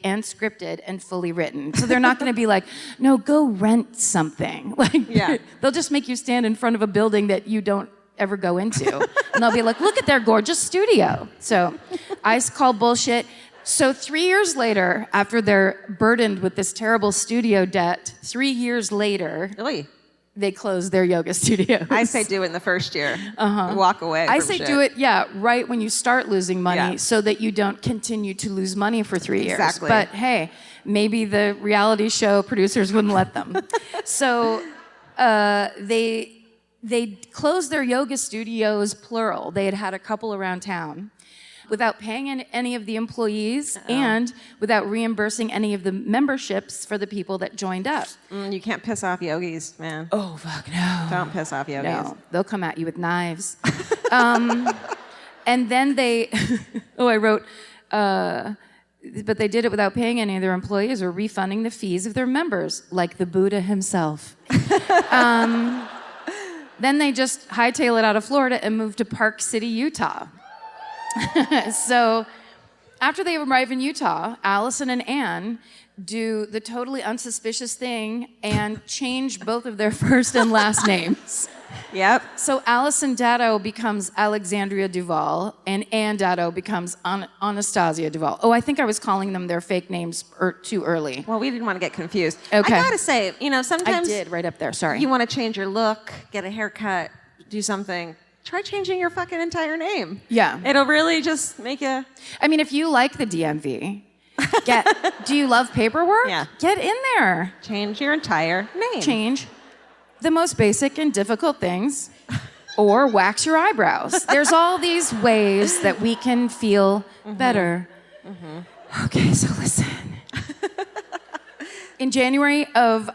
and scripted and fully written. So they're not going to be like, no, go rent something. Like, they'll just make you stand in front of a building that you don't ever go into. And they'll be like, look at their gorgeous studio. So I call bullshit. So 3 years later, after they're burdened with this terrible studio debt, 3 years later, Really? they closed their yoga studios. I say do it in the first year. Walk away. I from say shit. do it, right when you start losing money, Yeah. so that you don't continue to lose money for 3 years. Exactly. But hey, maybe the reality show producers wouldn't let them. So they closed their yoga studios, plural. They had a couple around town, without paying any of the employees and without reimbursing any of the memberships for the people that joined up. You can't piss off yogis, man. Oh, fuck no. Don't piss off yogis. No, they'll come at you with knives. And then they, I wrote, but they did it without paying any of their employees or refunding the fees of their members, like the Buddha himself. Then they just hightail it out of Florida and move to Park City, Utah. So after they arrive in Utah, Allison and Anne do the totally unsuspicious thing and change both of their first and last names. Yep. So Allison Dado becomes Alexandria Duval, and Anne Dado becomes Anastasia Duval. Oh, I think I was calling them their fake names too early. Well, we didn't want to get confused. Okay. I gotta say, sometimes I did, right up there, sorry. you want to change your look, get a haircut, do something. Try changing your fucking entire name. Yeah. It'll really just make you... I mean, if you like the DMV, do you love paperwork? Yeah. Get in there. Change your entire name. Change the most basic and difficult things, or wax your eyebrows. There's all these ways that we can feel better. Okay, so listen. In January of,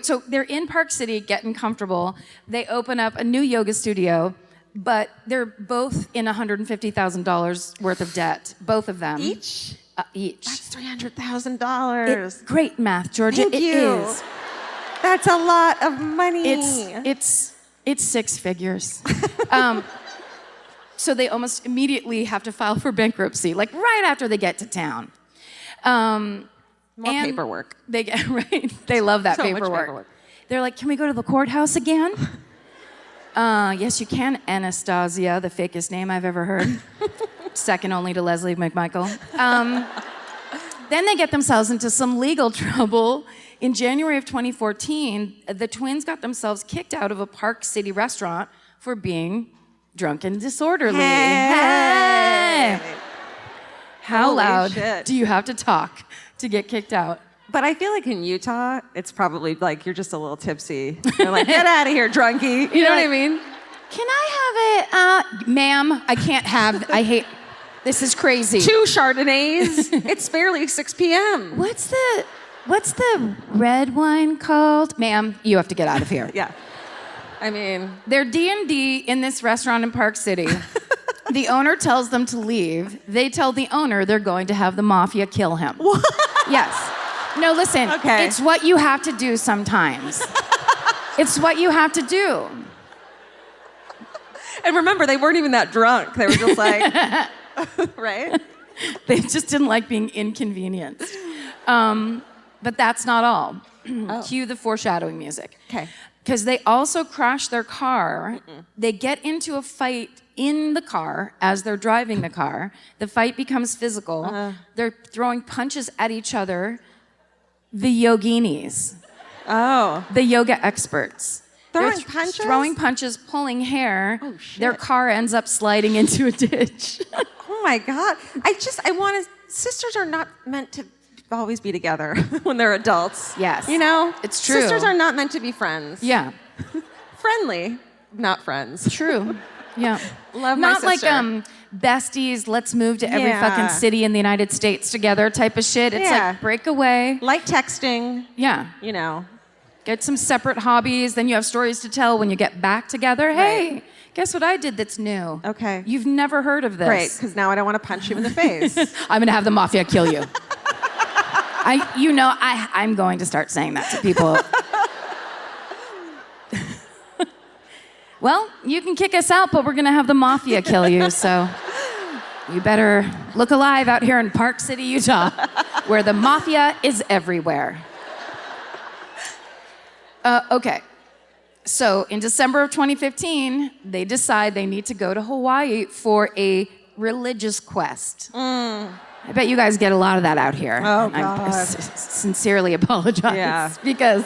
so they're in Park City getting comfortable. They open up a new yoga studio, but they're both in $150,000 worth of debt, both of them. Each? Each. That's $300,000. Great math, Georgia. Thank you. It is. That's a lot of money. It's six figures. So they almost immediately have to file for bankruptcy, like right after they get to town. More paperwork. They get right. They love that So much paperwork. paperwork. They're like, "Can we go to the courthouse again?" Yes, you can, Anastasia, the fakest name I've ever heard. Second only to Leslie McMichael. Then they get themselves into some legal trouble. In January of 2014, the twins got themselves kicked out of a Park City restaurant for being drunk and disorderly. Hey! How Holy loud shit. do you have to talk to get kicked out? But I feel like in Utah, it's probably like you're just a little tipsy. They're like, get out of here, drunkie. You know what I mean? Can I have it? Ma'am, I can't have, this is crazy. 2 Chardonnays. It's barely 6 p.m. What's the red wine called? Ma'am, you have to get out of here. Yeah. I mean, They're D&D in this restaurant in Park City. The owner tells them to leave. They tell the owner they're going to have the mafia kill him. what? Yes. No, listen. Okay. It's what you have to do sometimes. It's what you have to do. And remember, they weren't even that drunk. They were just like, right? They just didn't like being inconvenienced. But that's not all. Cue the foreshadowing music. Okay. Because they also crash their car. They get into a fight in the car as they're driving the car. The fight becomes physical. They're throwing punches at each other. The yoginis. Oh. The yoga experts. Throwing They're punches? Throwing punches, pulling hair. Oh, shit. Their car ends up sliding into a ditch. Oh my God. I want to, sisters are not meant to always be together when they're adults. Yes. You know? It's true. Sisters are not meant to be friends. Yeah. Friendly, not friends. True. Yeah. Love my Not like sister. besties, let's move to every Yeah. fucking city in the United States together type of shit. It's Yeah. like break away. Like texting, Yeah. you know. Get some separate hobbies, then you have stories to tell when you get back together. Hey, Right. guess what I did that's new? Okay. You've never heard of this. Great, because now I don't want to punch you in the face. I'm gonna have the mafia kill you. I'm going to start saying that to people. Well, you can kick us out, but we're gonna have the mafia kill you, so you better look alive out here in Park City, Utah, where the mafia is everywhere. Okay. So in December of 2015, they decide they need to go to Hawaii for a religious quest. I bet you guys get a lot of that out here. Oh, I God. sincerely apologize. Yeah. Because,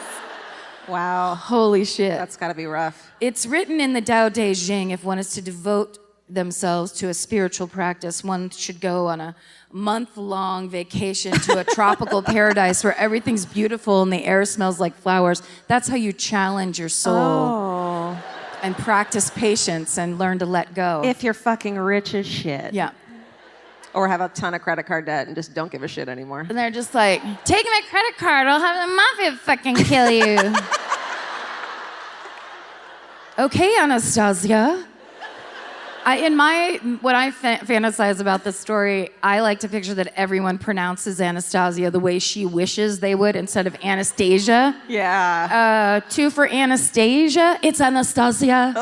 Wow. holy shit. That's got to be rough. It's written in the Tao Te Ching, if one is to devote themselves to a spiritual practice, one should go on a month-long vacation to a tropical paradise where everything's beautiful and the air smells like flowers. That's how you challenge your soul and practice patience and learn to let go. If you're fucking rich as shit. Yeah. Or have a ton of credit card debt and just don't give a shit anymore. And they're just like, take my credit card, I'll have the mafia fucking kill you. Okay, Anastasia. What I fantasize about this story, I like to picture that everyone pronounces Anastasia the way she wishes they would instead of Anastasia. Yeah. 2 for Anastasia. It's Anastasia.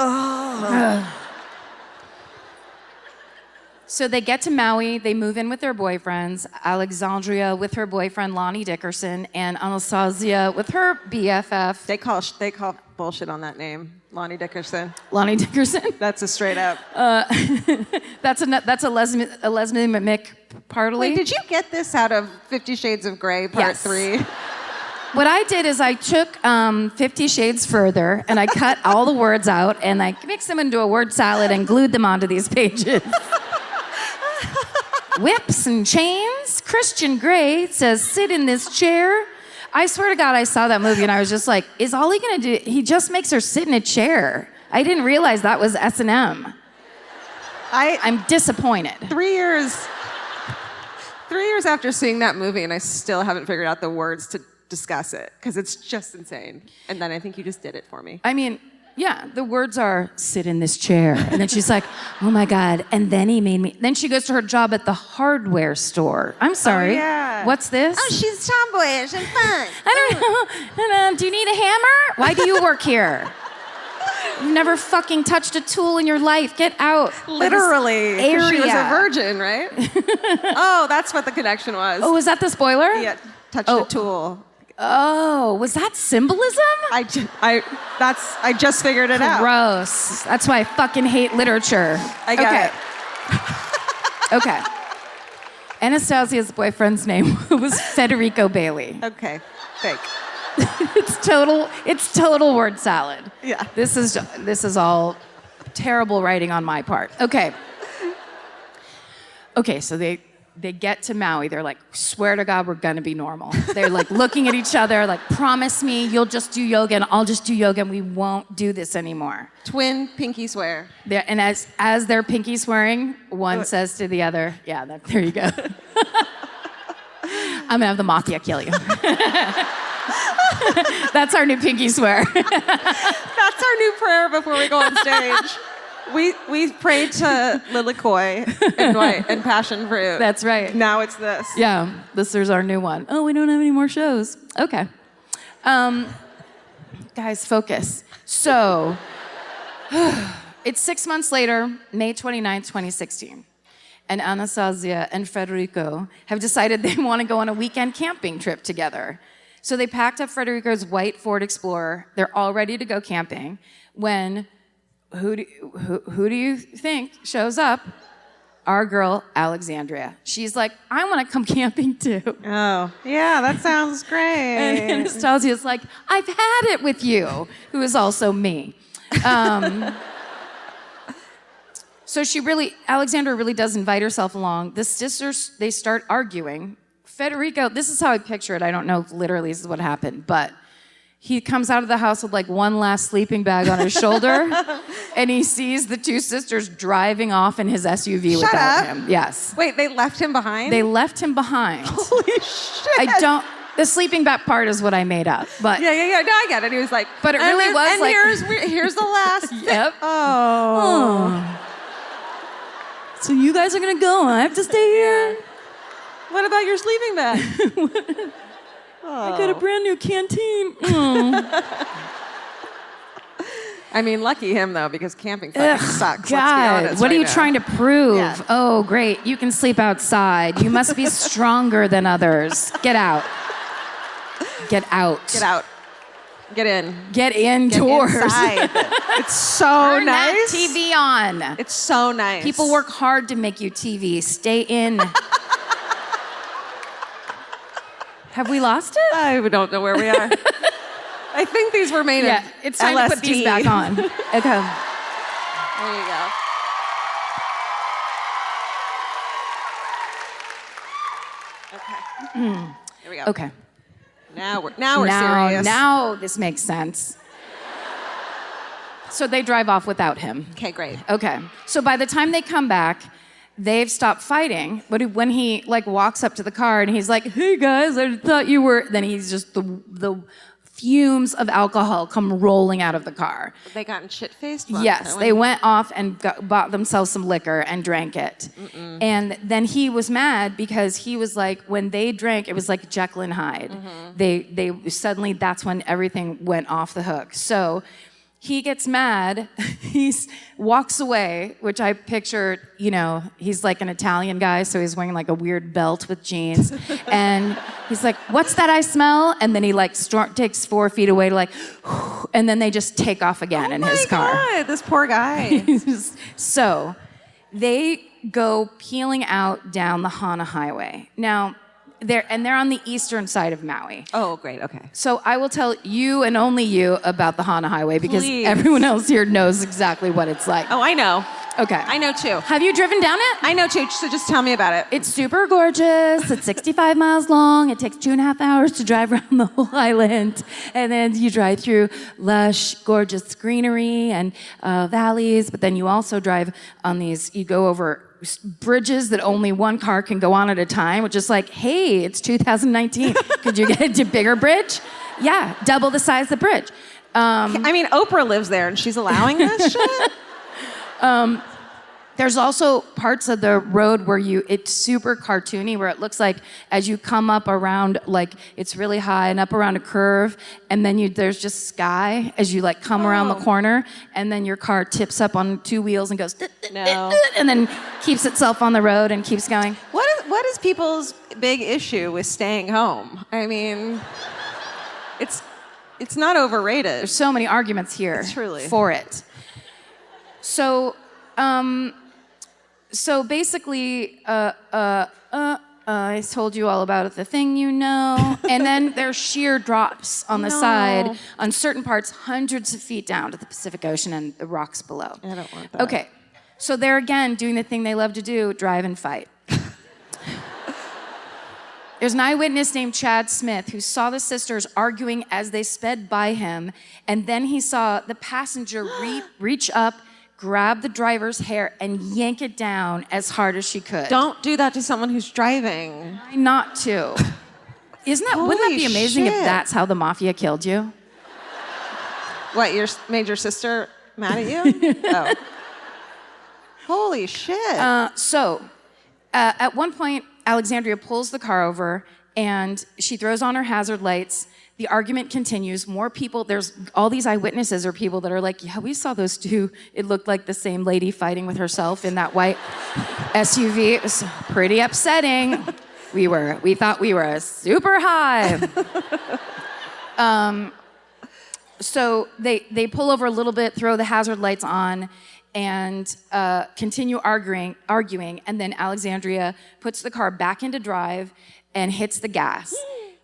So they get to Maui, they move in with their boyfriends, Alexandria with her boyfriend Lonnie Dickerson, and Anastasia with her BFF. They call bullshit on that name, Lonnie Dickerson. Lonnie Dickerson? That's a straight up. That's a lesbian Mick Partly. Wait, did you get this out of 50 Shades of Grey Part Yes. 3? What I did is I took 50 Shades Further and I cut all the words out and I mixed them into a word salad and glued them onto these pages. Whips and chains. Christian Grey says, sit in this chair. I swear to God, I saw that movie and I was just like, is all he gonna do? He just makes her sit in a chair. I didn't realize that was S&M. I'm disappointed. 3 years after seeing that movie, and I still haven't figured out the words to discuss it because it's just insane. And then I think you just did it for me. I mean, yeah, the words are sit in this chair. And then she's like, oh my God. And then he made me. Then she goes to her job at the hardware store. I'm sorry. Oh, yeah. What's this? Oh, she's tomboyish and fun. I don't know. Do you need a hammer? Why do you work here? You've never fucking touched a tool in your life. Get out. Literally. 'Cause she was a Area. virgin, right? Oh, that's what the connection was. Oh, is that the spoiler? Yeah, touched a tool. Oh, was that symbolism? I just figured it out. Gross. That's why I fucking hate literature. I get it. Okay. Anastasia's boyfriend's name was Federico Bailey. Okay, fake. It's total word salad. Yeah. This is all terrible writing on my part. Okay. Okay, so they get to Maui. They're like, swear to God, we're gonna be normal. They're like looking at each other, like, promise me you'll just do yoga and I'll just do yoga and we won't do this anymore. Twin pinky swear. And as they're pinky swearing, one says to the other, yeah, there you go. I'm gonna have the mafia kill you. That's our new pinky swear. That's our new prayer before we go on stage. We prayed to Lilikoi and passion fruit. That's right. Now it's this. Yeah, this is our new one. Oh, we don't have any more shows. Okay. Guys, focus. So, it's 6 months later, May 29th, 2016. And Anastasia and Federico have decided they want to go on a weekend camping trip together. So they packed up Federico's white Ford Explorer. They're all ready to go camping when who do you think shows up? Our girl, Alexandria. She's like, I want to come camping too. Oh, yeah, that sounds great. And Anastasia's like, I've had it with you, who is also me. So Alexandra really does invite herself along. The sisters, they start arguing. Federico, this is how I picture it. I don't know if literally this is what happened, but he comes out of the house with like one last sleeping bag on his shoulder, and he sees the two sisters driving off in his SUV without him. Yes. Wait, they left him behind? They left him behind. Holy shit. The sleeping bag part is what I made up, but Yeah. No, I get it. He was like, But it really was and like- here's the last. Yep. Oh. So you guys are gonna go, I have to stay here. What about your sleeping bag? I got a brand new canteen. I mean, lucky him though, because camping fucking sucks. God, Let's be honest what are right you now. trying to prove? Yeah. Oh, great, you can sleep outside. You must be stronger than others. Get out. Get out. Get out. Get in. Get indoors. Get inside. It's so Turn nice. that TV on. It's so nice. People work hard to make you TV. Stay in. Have we lost it? I don't know where we are. I think these were made of it's time LSD. to put these back on. Okay. There you go. Okay. Here we go. Okay. Now we're serious. Now this makes sense. So they drive off without him. Okay, great. Okay. So by the time they come back, they've stopped fighting. But when he like walks up to the car and he's like, "Hey guys, I thought you were," then he's just the fumes of alcohol come rolling out of the car. They gotten shit-faced? Yes, they went off and bought themselves some liquor and drank it. And then he was mad because he was like, when they drank, it was like Jekyll and Hyde. They suddenly, that's when everything went off the hook. So he gets mad, he walks away, which I pictured, he's like an Italian guy, so he's wearing like a weird belt with jeans. And he's like, "What's that I smell?" And then he like takes 4 feet away to like, and then they just take off again in his car. Oh my God, this poor guy. So they go peeling out down the Hana Highway. Now, they're on the eastern side of Maui. Oh, great, okay. So I will tell you and only you about the Hana Highway because Please. everyone else here knows exactly what it's like. Oh, I know. Okay. I know too. Have you driven down it? I know too, so just tell me about it. It's super gorgeous. It's 65 miles long. It takes 2.5 hours to drive around the whole island. And then you drive through lush, gorgeous greenery and valleys. But then you also drive on you go over bridges that only one car can go on at a time, which is like, hey, it's 2019. Could you get a bigger bridge? Yeah, double the size of the bridge. I mean, Oprah lives there and she's allowing this shit? There's also parts of the road where it's super cartoony, where it looks like as you come up around, like it's really high and up around a curve, and then there's just sky as you like come around the corner, and then your car tips up on 2 wheels and goes, No. and then keeps itself on the road and keeps going. What is people's big issue with staying home? I mean, it's not overrated. There's so many arguments here Truly. for it. So basically, I told you all about it, the thing you know. And then there's sheer drops on the side, on certain parts, hundreds of feet down to the Pacific Ocean and the rocks below. I don't want that. Okay, so they're again doing the thing they love to do, drive and fight. There's an eyewitness named Chad Smith who saw the sisters arguing as they sped by him, and then he saw the passenger reach up, grab the driver's hair, and yank it down as hard as she could. Don't do that to someone who's driving. Try not to. Wouldn't that be amazing if that's how the mafia killed you? What, made your sister mad at you? Oh. Holy shit. At one point, Alexandria pulls the car over and she throws on her hazard lights. The argument continues. More people, there's all these eyewitnesses or people that are like, yeah, we saw those two. It looked like the same lady fighting with herself in that white SUV. It was pretty upsetting. We thought we were super high. So they pull over a little bit, throw the hazard lights on, and continue arguing. And then Alexandria puts the car back into drive and hits the gas.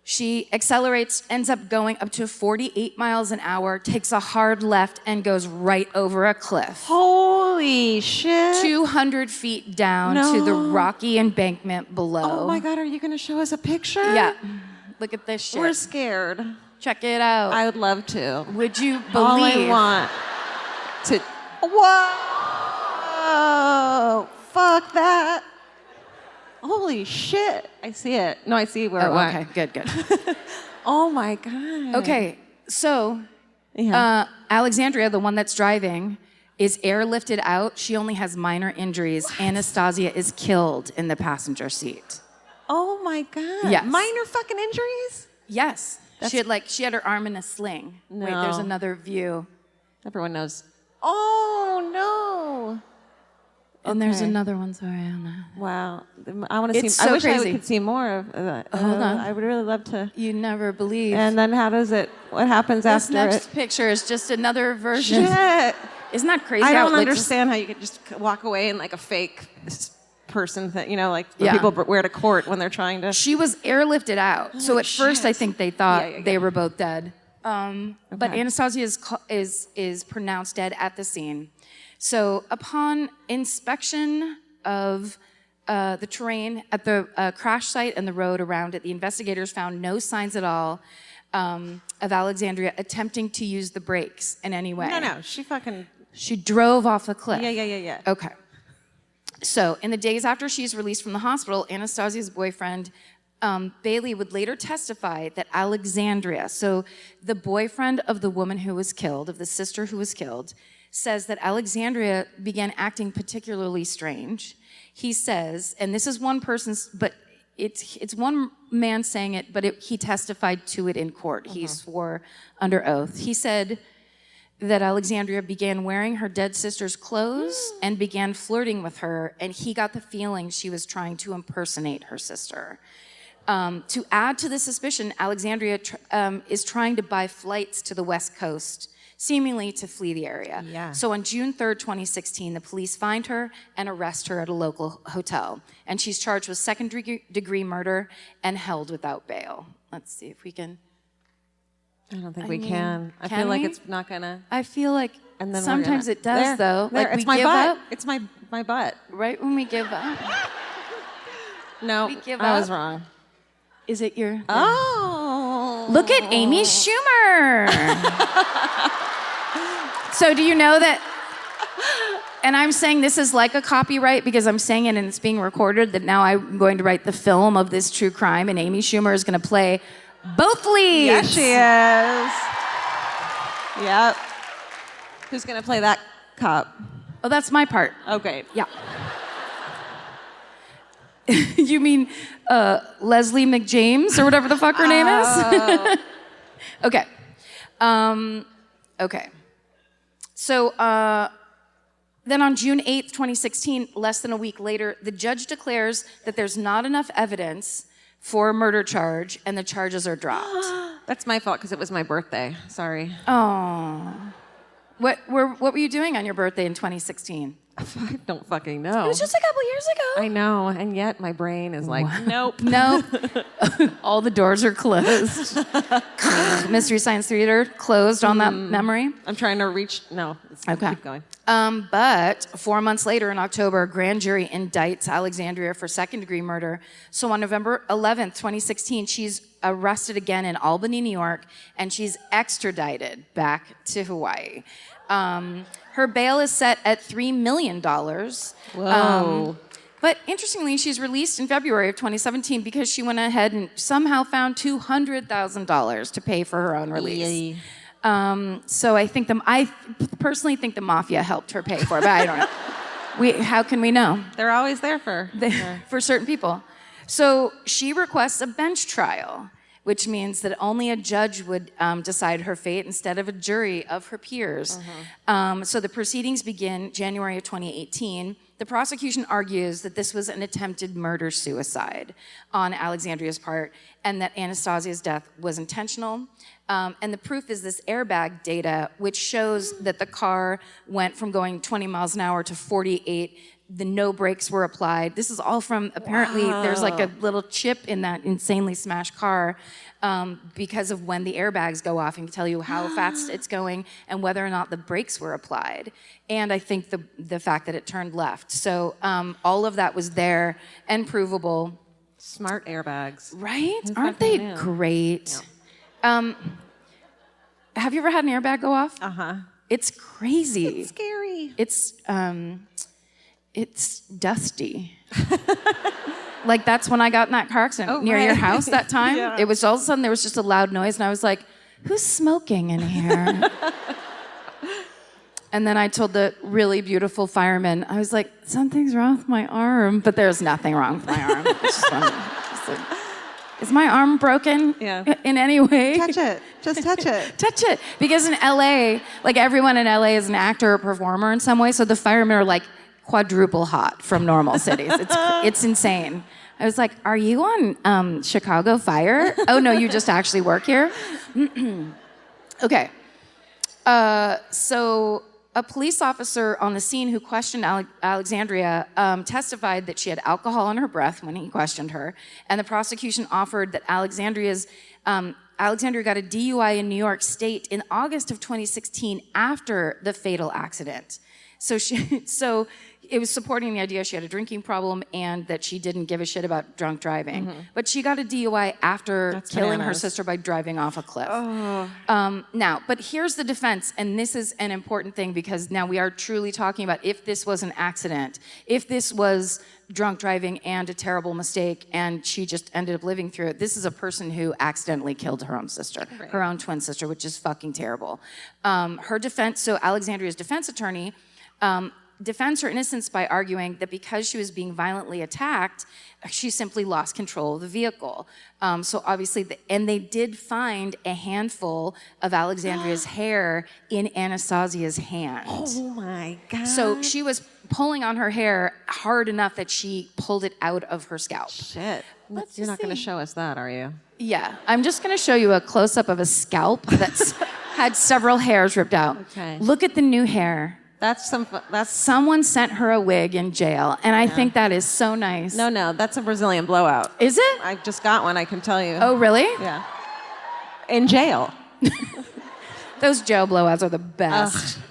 She accelerates, ends up going up to 48 miles an hour, takes a hard left, and goes right over a cliff. Holy shit. 200 feet down to the rocky embankment below. Oh my God, are you going to show us a picture? Yeah. Look at this shit. We're scared. Check it out. I would love to. Would you believe? All I want to... Whoa! Fuck that. Holy shit. I see it. No, I see where it went. Okay, good. Oh my God. Okay, so Yeah. Alexandria, the one that's driving, is airlifted out. She only has minor injuries. What? Anastasia is killed in the passenger seat. Oh my God. Yes. Minor fucking injuries? Yes. She had her arm in a sling. No. Wait, there's another view. Everyone knows. Oh no. And there's Okay. another one. Sorry on that. Wow. I want to see. It's I so wish I crazy. could see more of that. Hold on. I would really love to. You never believe. And then how does it? What happens this after next it? picture is just another version. Shit. Isn't that crazy? I how, don't like, understand how you could just walk away in like a fake person thing. You know, like what Yeah. people wear to court when they're trying to. She was airlifted out. So at first, I think they thought Yeah. they were both dead. But Anastasia is pronounced dead at the scene. So upon inspection of the terrain at the crash site and the road around it, the investigators found no signs at all of Alexandria attempting to use the brakes in any way. No, she fucking. She drove off a cliff. Yeah. Okay. So, in the days after she's released from the hospital, Anastasia's boyfriend, Bailey, would later testify that Alexandria, so the boyfriend of the woman who was killed, of the sister who was killed, says that Alexandria began acting particularly strange. He says, and this is one person's, but it's one man saying it, but he testified to it in court. He swore under oath. He said that Alexandria began wearing her dead sister's clothes and began flirting with her, and he got the feeling she was trying to impersonate her sister. To add to the suspicion, Alexandria is trying to buy flights to the West Coast, seemingly to flee the area. Yeah. So on June 3rd, 2016, the police find her and arrest her at a local hotel, and she's charged with second-degree murder and held without bail. Let's see if we can... I don't think we can. I can feel like we? it's not gonna. I feel like And then sometimes it does, there, though. There. Like It's we my give butt. up It's my butt. right when we give up. No, We give I was up? wrong. Is it your? Oh. Look at Amy Schumer. So do you know that? And I'm saying this is like a copyright because I'm saying it and it's being recorded. That now I'm going to write the film of this true crime, and Amy Schumer is going to play both leads. Yes, she is. Yep. Who's gonna play that cop? Oh, that's my part. Okay. Yeah. You mean Leslie McJames or whatever the fuck her name is? Okay. Okay. So then on June 8th, 2016, less than a week later, the judge declares that there's not enough evidence for a murder charge and the charges are dropped. That's my fault because it was my birthday. Sorry. Oh. What were you doing on your birthday in 2016? I don't fucking know. It was just a couple years ago. I know, and yet my brain is like, nope. No. All the doors are closed. Mystery Science Theater closed on that memory. I'm trying to reach. No. Okay. Keep going. But 4 months later, in October, a grand jury indicts Alexandria for second-degree murder. So on November 11th, 2016, she's arrested again in Albany, New York, and she's extradited back to Hawaii. Her bail is set at $3 million. Whoa. But interestingly, she's released in February of 2017 because she went ahead and somehow found $200,000 to pay for her own release. Yay. So I personally think the mafia helped her pay for it, but I don't know. How can we know? They're always there for. For certain people. So she requests a bench trial, which means that only a judge would decide her fate instead of a jury of her peers. So the proceedings begin January of 2018. The prosecution argues that this was an attempted murder-suicide on Alexandria's part and that Anastasia's death was intentional. And the proof is this airbag data, which shows that the car went from going 20 miles an hour to 48. The no brakes were applied. This is all from, apparently, there's like a little chip in that insanely smashed car because of when the airbags go off and tell you how fast it's going and whether or not the brakes were applied. And I think the fact that it turned left. So all of that was there and provable. Smart airbags. Right? Who Aren't fucking they knew? great? Have you ever had an airbag go off? Uh-huh. It's crazy. It's scary. It's dusty. Like that's when I got in that car accident near right. your house that time. Yeah. It was all of a sudden there was just a loud noise and I was like, who's smoking in here? And then I told the really beautiful fireman, I was like, something's wrong with my arm. But there's nothing wrong with my arm. It's just like, is my arm broken in any way? Touch it. Just touch it. Touch it. Because in LA, like everyone in LA is an actor or performer in some way. So the firemen are like quadruple hot from normal cities. It's insane. I was like, are you on Chicago Fire? Oh, no, you just actually work here? Okay. So a police officer on the scene who questioned Alexandria testified that she had alcohol in her breath when he questioned her, and the prosecution offered that Alexandria got a DUI in New York State in August of 2016 after the fatal accident. So it was supporting the idea she had a drinking problem and that she didn't give a shit about drunk driving. Mm-hmm. But she got a DUI after killing her sister by driving off a cliff. Oh. Now, but here's the defense, and this is an important thing because now we are truly talking about if this was an accident, if this was drunk driving and a terrible mistake and she just ended up living through it. This is a person who accidentally killed her own sister, her own twin sister, which is fucking terrible. Her defense, so Alexandria's defense attorney, defends her innocence by arguing that because she was being violently attacked, she simply lost control of the vehicle. So obviously, and they did find a handful of Alexandria's hair in Anastasia's hand. Oh my God. So she was pulling on her hair hard enough that she pulled it out of her scalp. Shit. You're not going to show us that, are you? Yeah, I'm just going to show you a close-up of a scalp that's had several hairs ripped out. Okay. Look at the new hair. That's Someone sent her a wig in jail, and I think that is so nice. No, that's a Brazilian blowout. Is it? I just got one, I can tell you. Oh, really? Yeah. In jail. Those jail blowouts are the best. Ugh.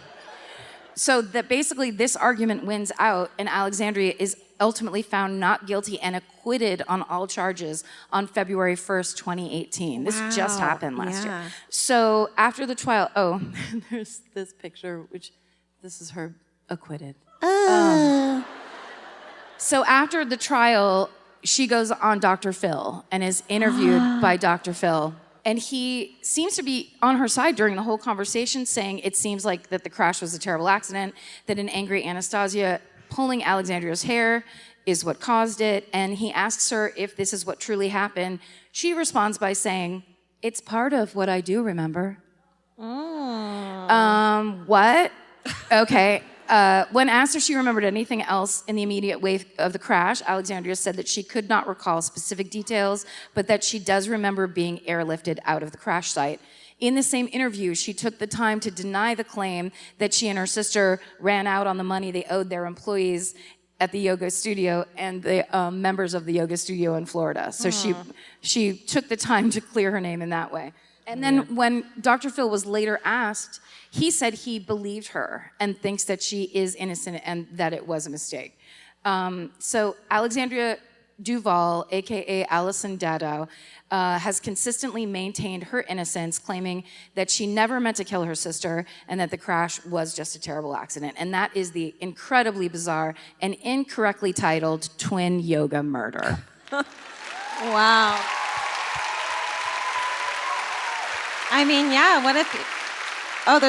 So that basically this argument wins out, and Alexandria is ultimately found not guilty and acquitted on all charges on February 1st, 2018. This just happened last year. So after the trial, there's this picture, which... This is her acquitted. So after the trial, she goes on Dr. Phil and is interviewed by Dr. Phil. And he seems to be on her side during the whole conversation, saying it seems like that the crash was a terrible accident, that an angry Anastasia pulling Alexandria's hair is what caused it. And he asks her if this is what truly happened. She responds by saying, "It's part of what I do remember." What? Okay. When asked if she remembered anything else in the immediate wake of the crash, Alexandria said that she could not recall specific details, but that she does remember being airlifted out of the crash site. In the same interview, she took the time to deny the claim that she and her sister ran out on the money they owed their employees at the yoga studio and the members of the yoga studio in Florida. So she took the time to clear her name in that way. And then when Dr. Phil was later asked, he said he believed her and thinks that she is innocent and that it was a mistake. So Alexandria Duval, AKA Allison Daddow, has consistently maintained her innocence, claiming that she never meant to kill her sister and that the crash was just a terrible accident. And that is the incredibly bizarre and incorrectly titled twin yoga murder. Wow. I mean, yeah, what if... No.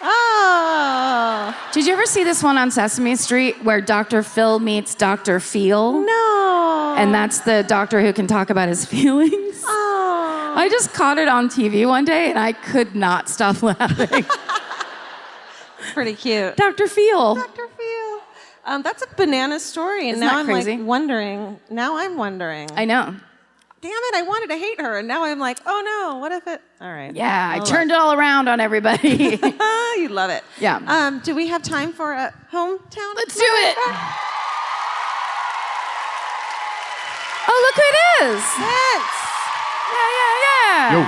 Oh. Did you ever see this one on Sesame Street where Dr. Phil meets Dr. Feel? No. And that's the doctor who can talk about his feelings? Oh. I just caught it on TV one day and I could not stop laughing. Pretty cute. Dr. Feel. Dr. Feel. That's a banana story, and Isn't now that I'm crazy? like wondering. Now I'm wondering. I know. Damn it! I wanted to hate her, and now I'm like, oh no! What if it? All right. Yeah, I turned it all around on everybody. You love it. Yeah. Do we have time for a hometown? Let's do it. Oh, look who it is. Vince. Yeah. Yo.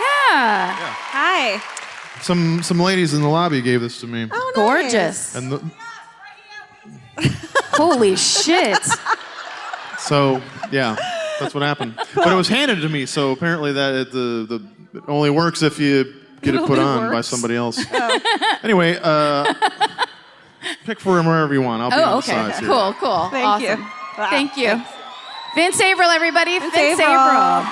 Yeah. Hi. Some ladies in the lobby gave this to me. Oh, nice. Gorgeous. And Holy shit. so, yeah, that's what happened. But it was handed to me, so apparently that it only works if you get it put on by somebody else. Oh. Anyway, pick for him wherever you want. I'll be on the sides here. Cool. Thank awesome. you. Wow. Thank you. Thanks. Vince Averill, everybody. Vince Averill. Averill.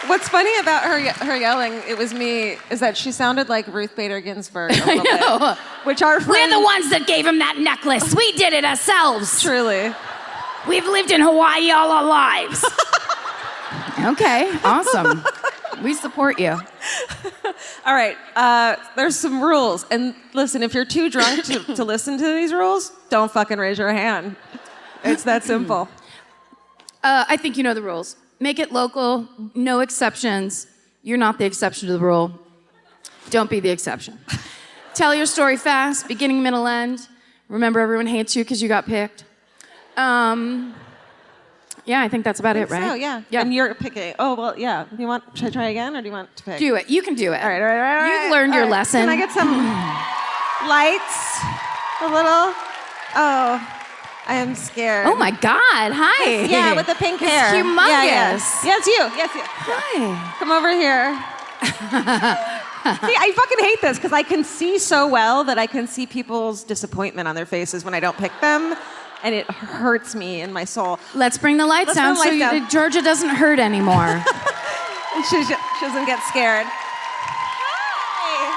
What's funny about her yelling, it was me, is that she sounded like Ruth Bader Ginsburg a little bit. Which our friend... We're the ones that gave him that necklace. We did it ourselves. Truly. We've lived in Hawaii all our lives. Okay, awesome. We support you. All right, there's some rules. And listen, if you're too drunk to listen to these rules, don't fucking raise your hand. It's that simple. I think you know the rules. Make it local, no exceptions. You're not the exception to the rule. Don't be the exception. Tell your story fast, beginning, middle, end. Remember, everyone hates you because you got picked. Yeah, I think that's about it, right? Oh, yeah. And you're picking. Oh, well, yeah. Should I try again, or do you want to pick? Do it. You can do it. All right. You've learned your lesson. Can I get some lights? A little? Oh, I am scared. Oh, my God. Hi. Yeah, with the pink hair. It's humongous. Yeah. Yes, you. Yes, you. Hi. Come over here. See, I fucking hate this because I can see so well that I can see people's disappointment on their faces when I don't pick them, and it hurts me in my soul. Let's bring the lights down so Georgia doesn't hurt anymore. And she doesn't get scared. Hi.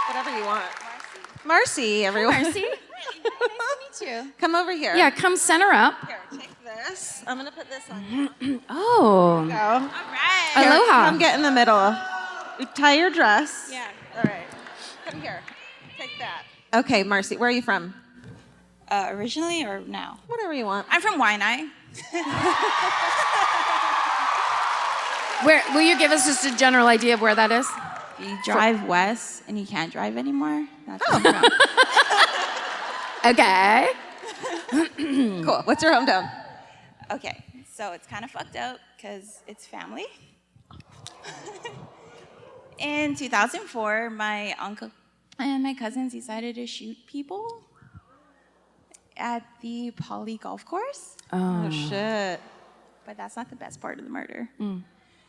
Whatever you want. Marcy, everyone. Marcy. Nice to meet you. Come over here. Yeah, come center up. Here, take this. I'm going to put this on you. Oh. Go. All right. Aloha. Come get in the middle. Tie your dress. Yeah. All right. Come here. Take that. Okay, Marcy, where are you from? Originally or now? Whatever you want. I'm from Waianae. Where will you give us just a general idea of where that is? You drive west and you can't drive anymore. That's where I'm from. Okay. Cool. What's your hometown? Okay, so it's kind of fucked up because it's family. In 2004, my uncle and my cousins decided to shoot people at the Poly golf course. Oh, shit. But that's not the best part of the murder.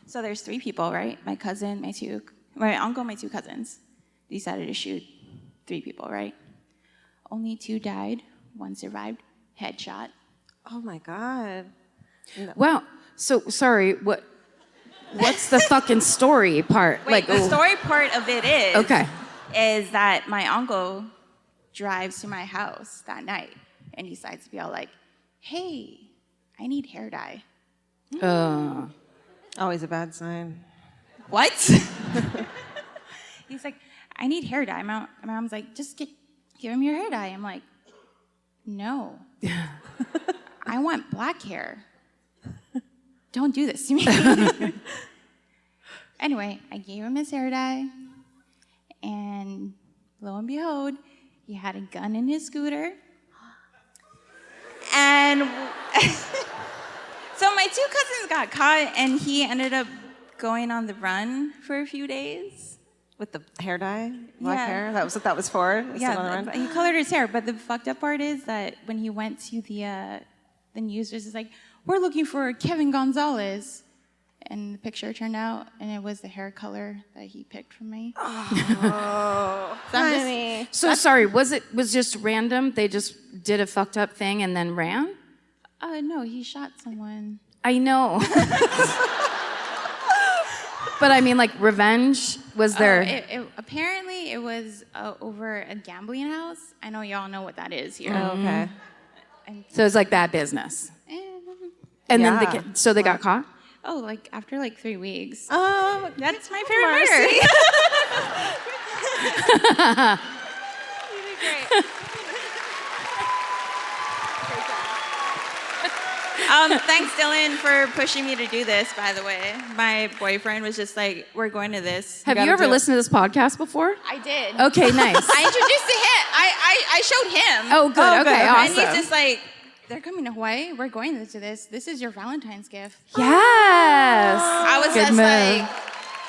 So there's 3 people, right? My cousin, my uncle, my 2 cousins decided to shoot 3 people, right? Only 2 died, 1 survived, headshot. Oh, my God. No. Wow. So sorry. What's the fucking story part? Wait, the story part of it is that my uncle drives to my house that night and decides to be all like, hey, I need hair dye. Always a bad sign. What? He's like, I need hair dye. My mom's like, just give him your hair dye. I'm like, no. I want black hair. Don't do this to me. Anyway, I gave him his hair dye, and lo and behold, he had a gun in his scooter. And so my 2 cousins got caught, and he ended up going on the run for a few days. With the hair dye? Black hair? That was what that was for? Yeah, he colored his hair. But the fucked up part is that when he went to the news, it's like, we're looking for Kevin Gonzalez. And the picture turned out, and it was the hair color that he picked from me. Oh, honey. So sorry, was just random? They just did a fucked up thing and then ran? No, he shot someone. I know. But I mean, like, revenge? Was there? Apparently, it was over a gambling house. I know y'all know what that is here. Oh, okay. So it's like bad business. And then they got caught? Oh, like after like 3 weeks. Oh, That's my favorite murder. You did great. Thanks, Dylan, for pushing me to do this, by the way. My boyfriend was just like, we're going to this. Have you ever listened to this podcast before? I did. Okay, nice. I introduced to him. I showed him. Oh, good. Okay, awesome. And he's just like, they're coming to Hawaii. We're going to this. This is your Valentine's gift. Yes. I was Good just move. like,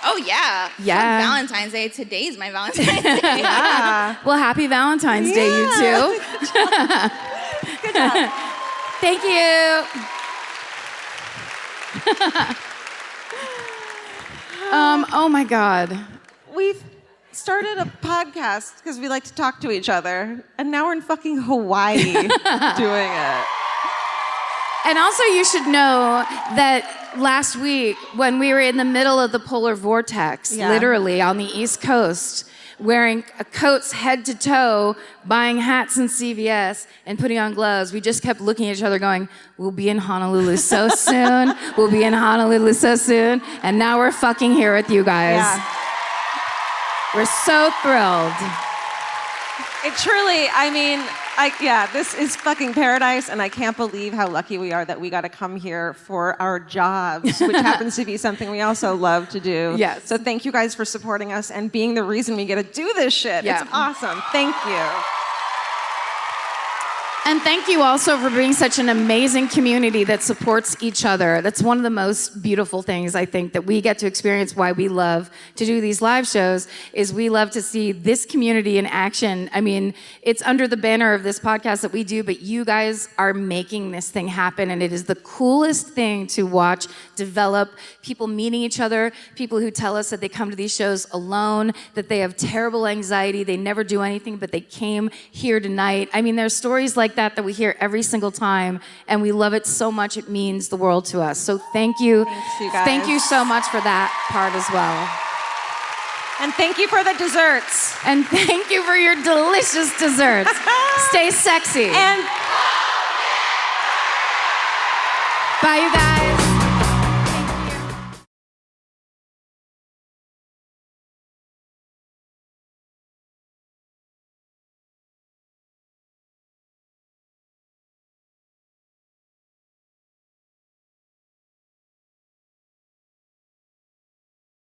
oh, yeah. Yeah. Fuck Valentine's Day. Today's my Valentine's Day. Yeah. Well, happy Valentine's Day, you two. Good job. Thank you. Oh my God. We've started a podcast because we like to talk to each other, and now we're in fucking Hawaii doing it. And also, you should know that last week, when we were in the middle of the polar vortex, literally on the East Coast, wearing coats head to toe, buying hats in CVS, and putting on gloves. We just kept looking at each other going, we'll be in Honolulu so soon. We'll be in Honolulu so soon. And now we're fucking here with you guys. Yeah. We're so thrilled. It truly, I mean, this is fucking paradise, and I can't believe how lucky we are that we got to come here for our jobs, which happens to be something we also love to do. Yes. So thank you guys for supporting us and being the reason we get to do this shit. Yeah. It's awesome. Thank you. And thank you also for being such an amazing community that supports each other. That's one of the most beautiful things, I think, that we get to experience, why we love to do these live shows, is we love to see this community in action. I mean, it's under the banner of this podcast that we do, but you guys are making this thing happen, and it is the coolest thing to watch develop. People meeting each other, people who tell us that they come to these shows alone, that they have terrible anxiety, they never do anything, but they came here tonight. I mean, there's stories like that we hear every single time, and we love it so much. It means the world to us. So thank you. Thanks, you guys. Thank you so much for that part as well. And thank you for the desserts. And thank you for your delicious desserts. Stay sexy. And bye, you guys.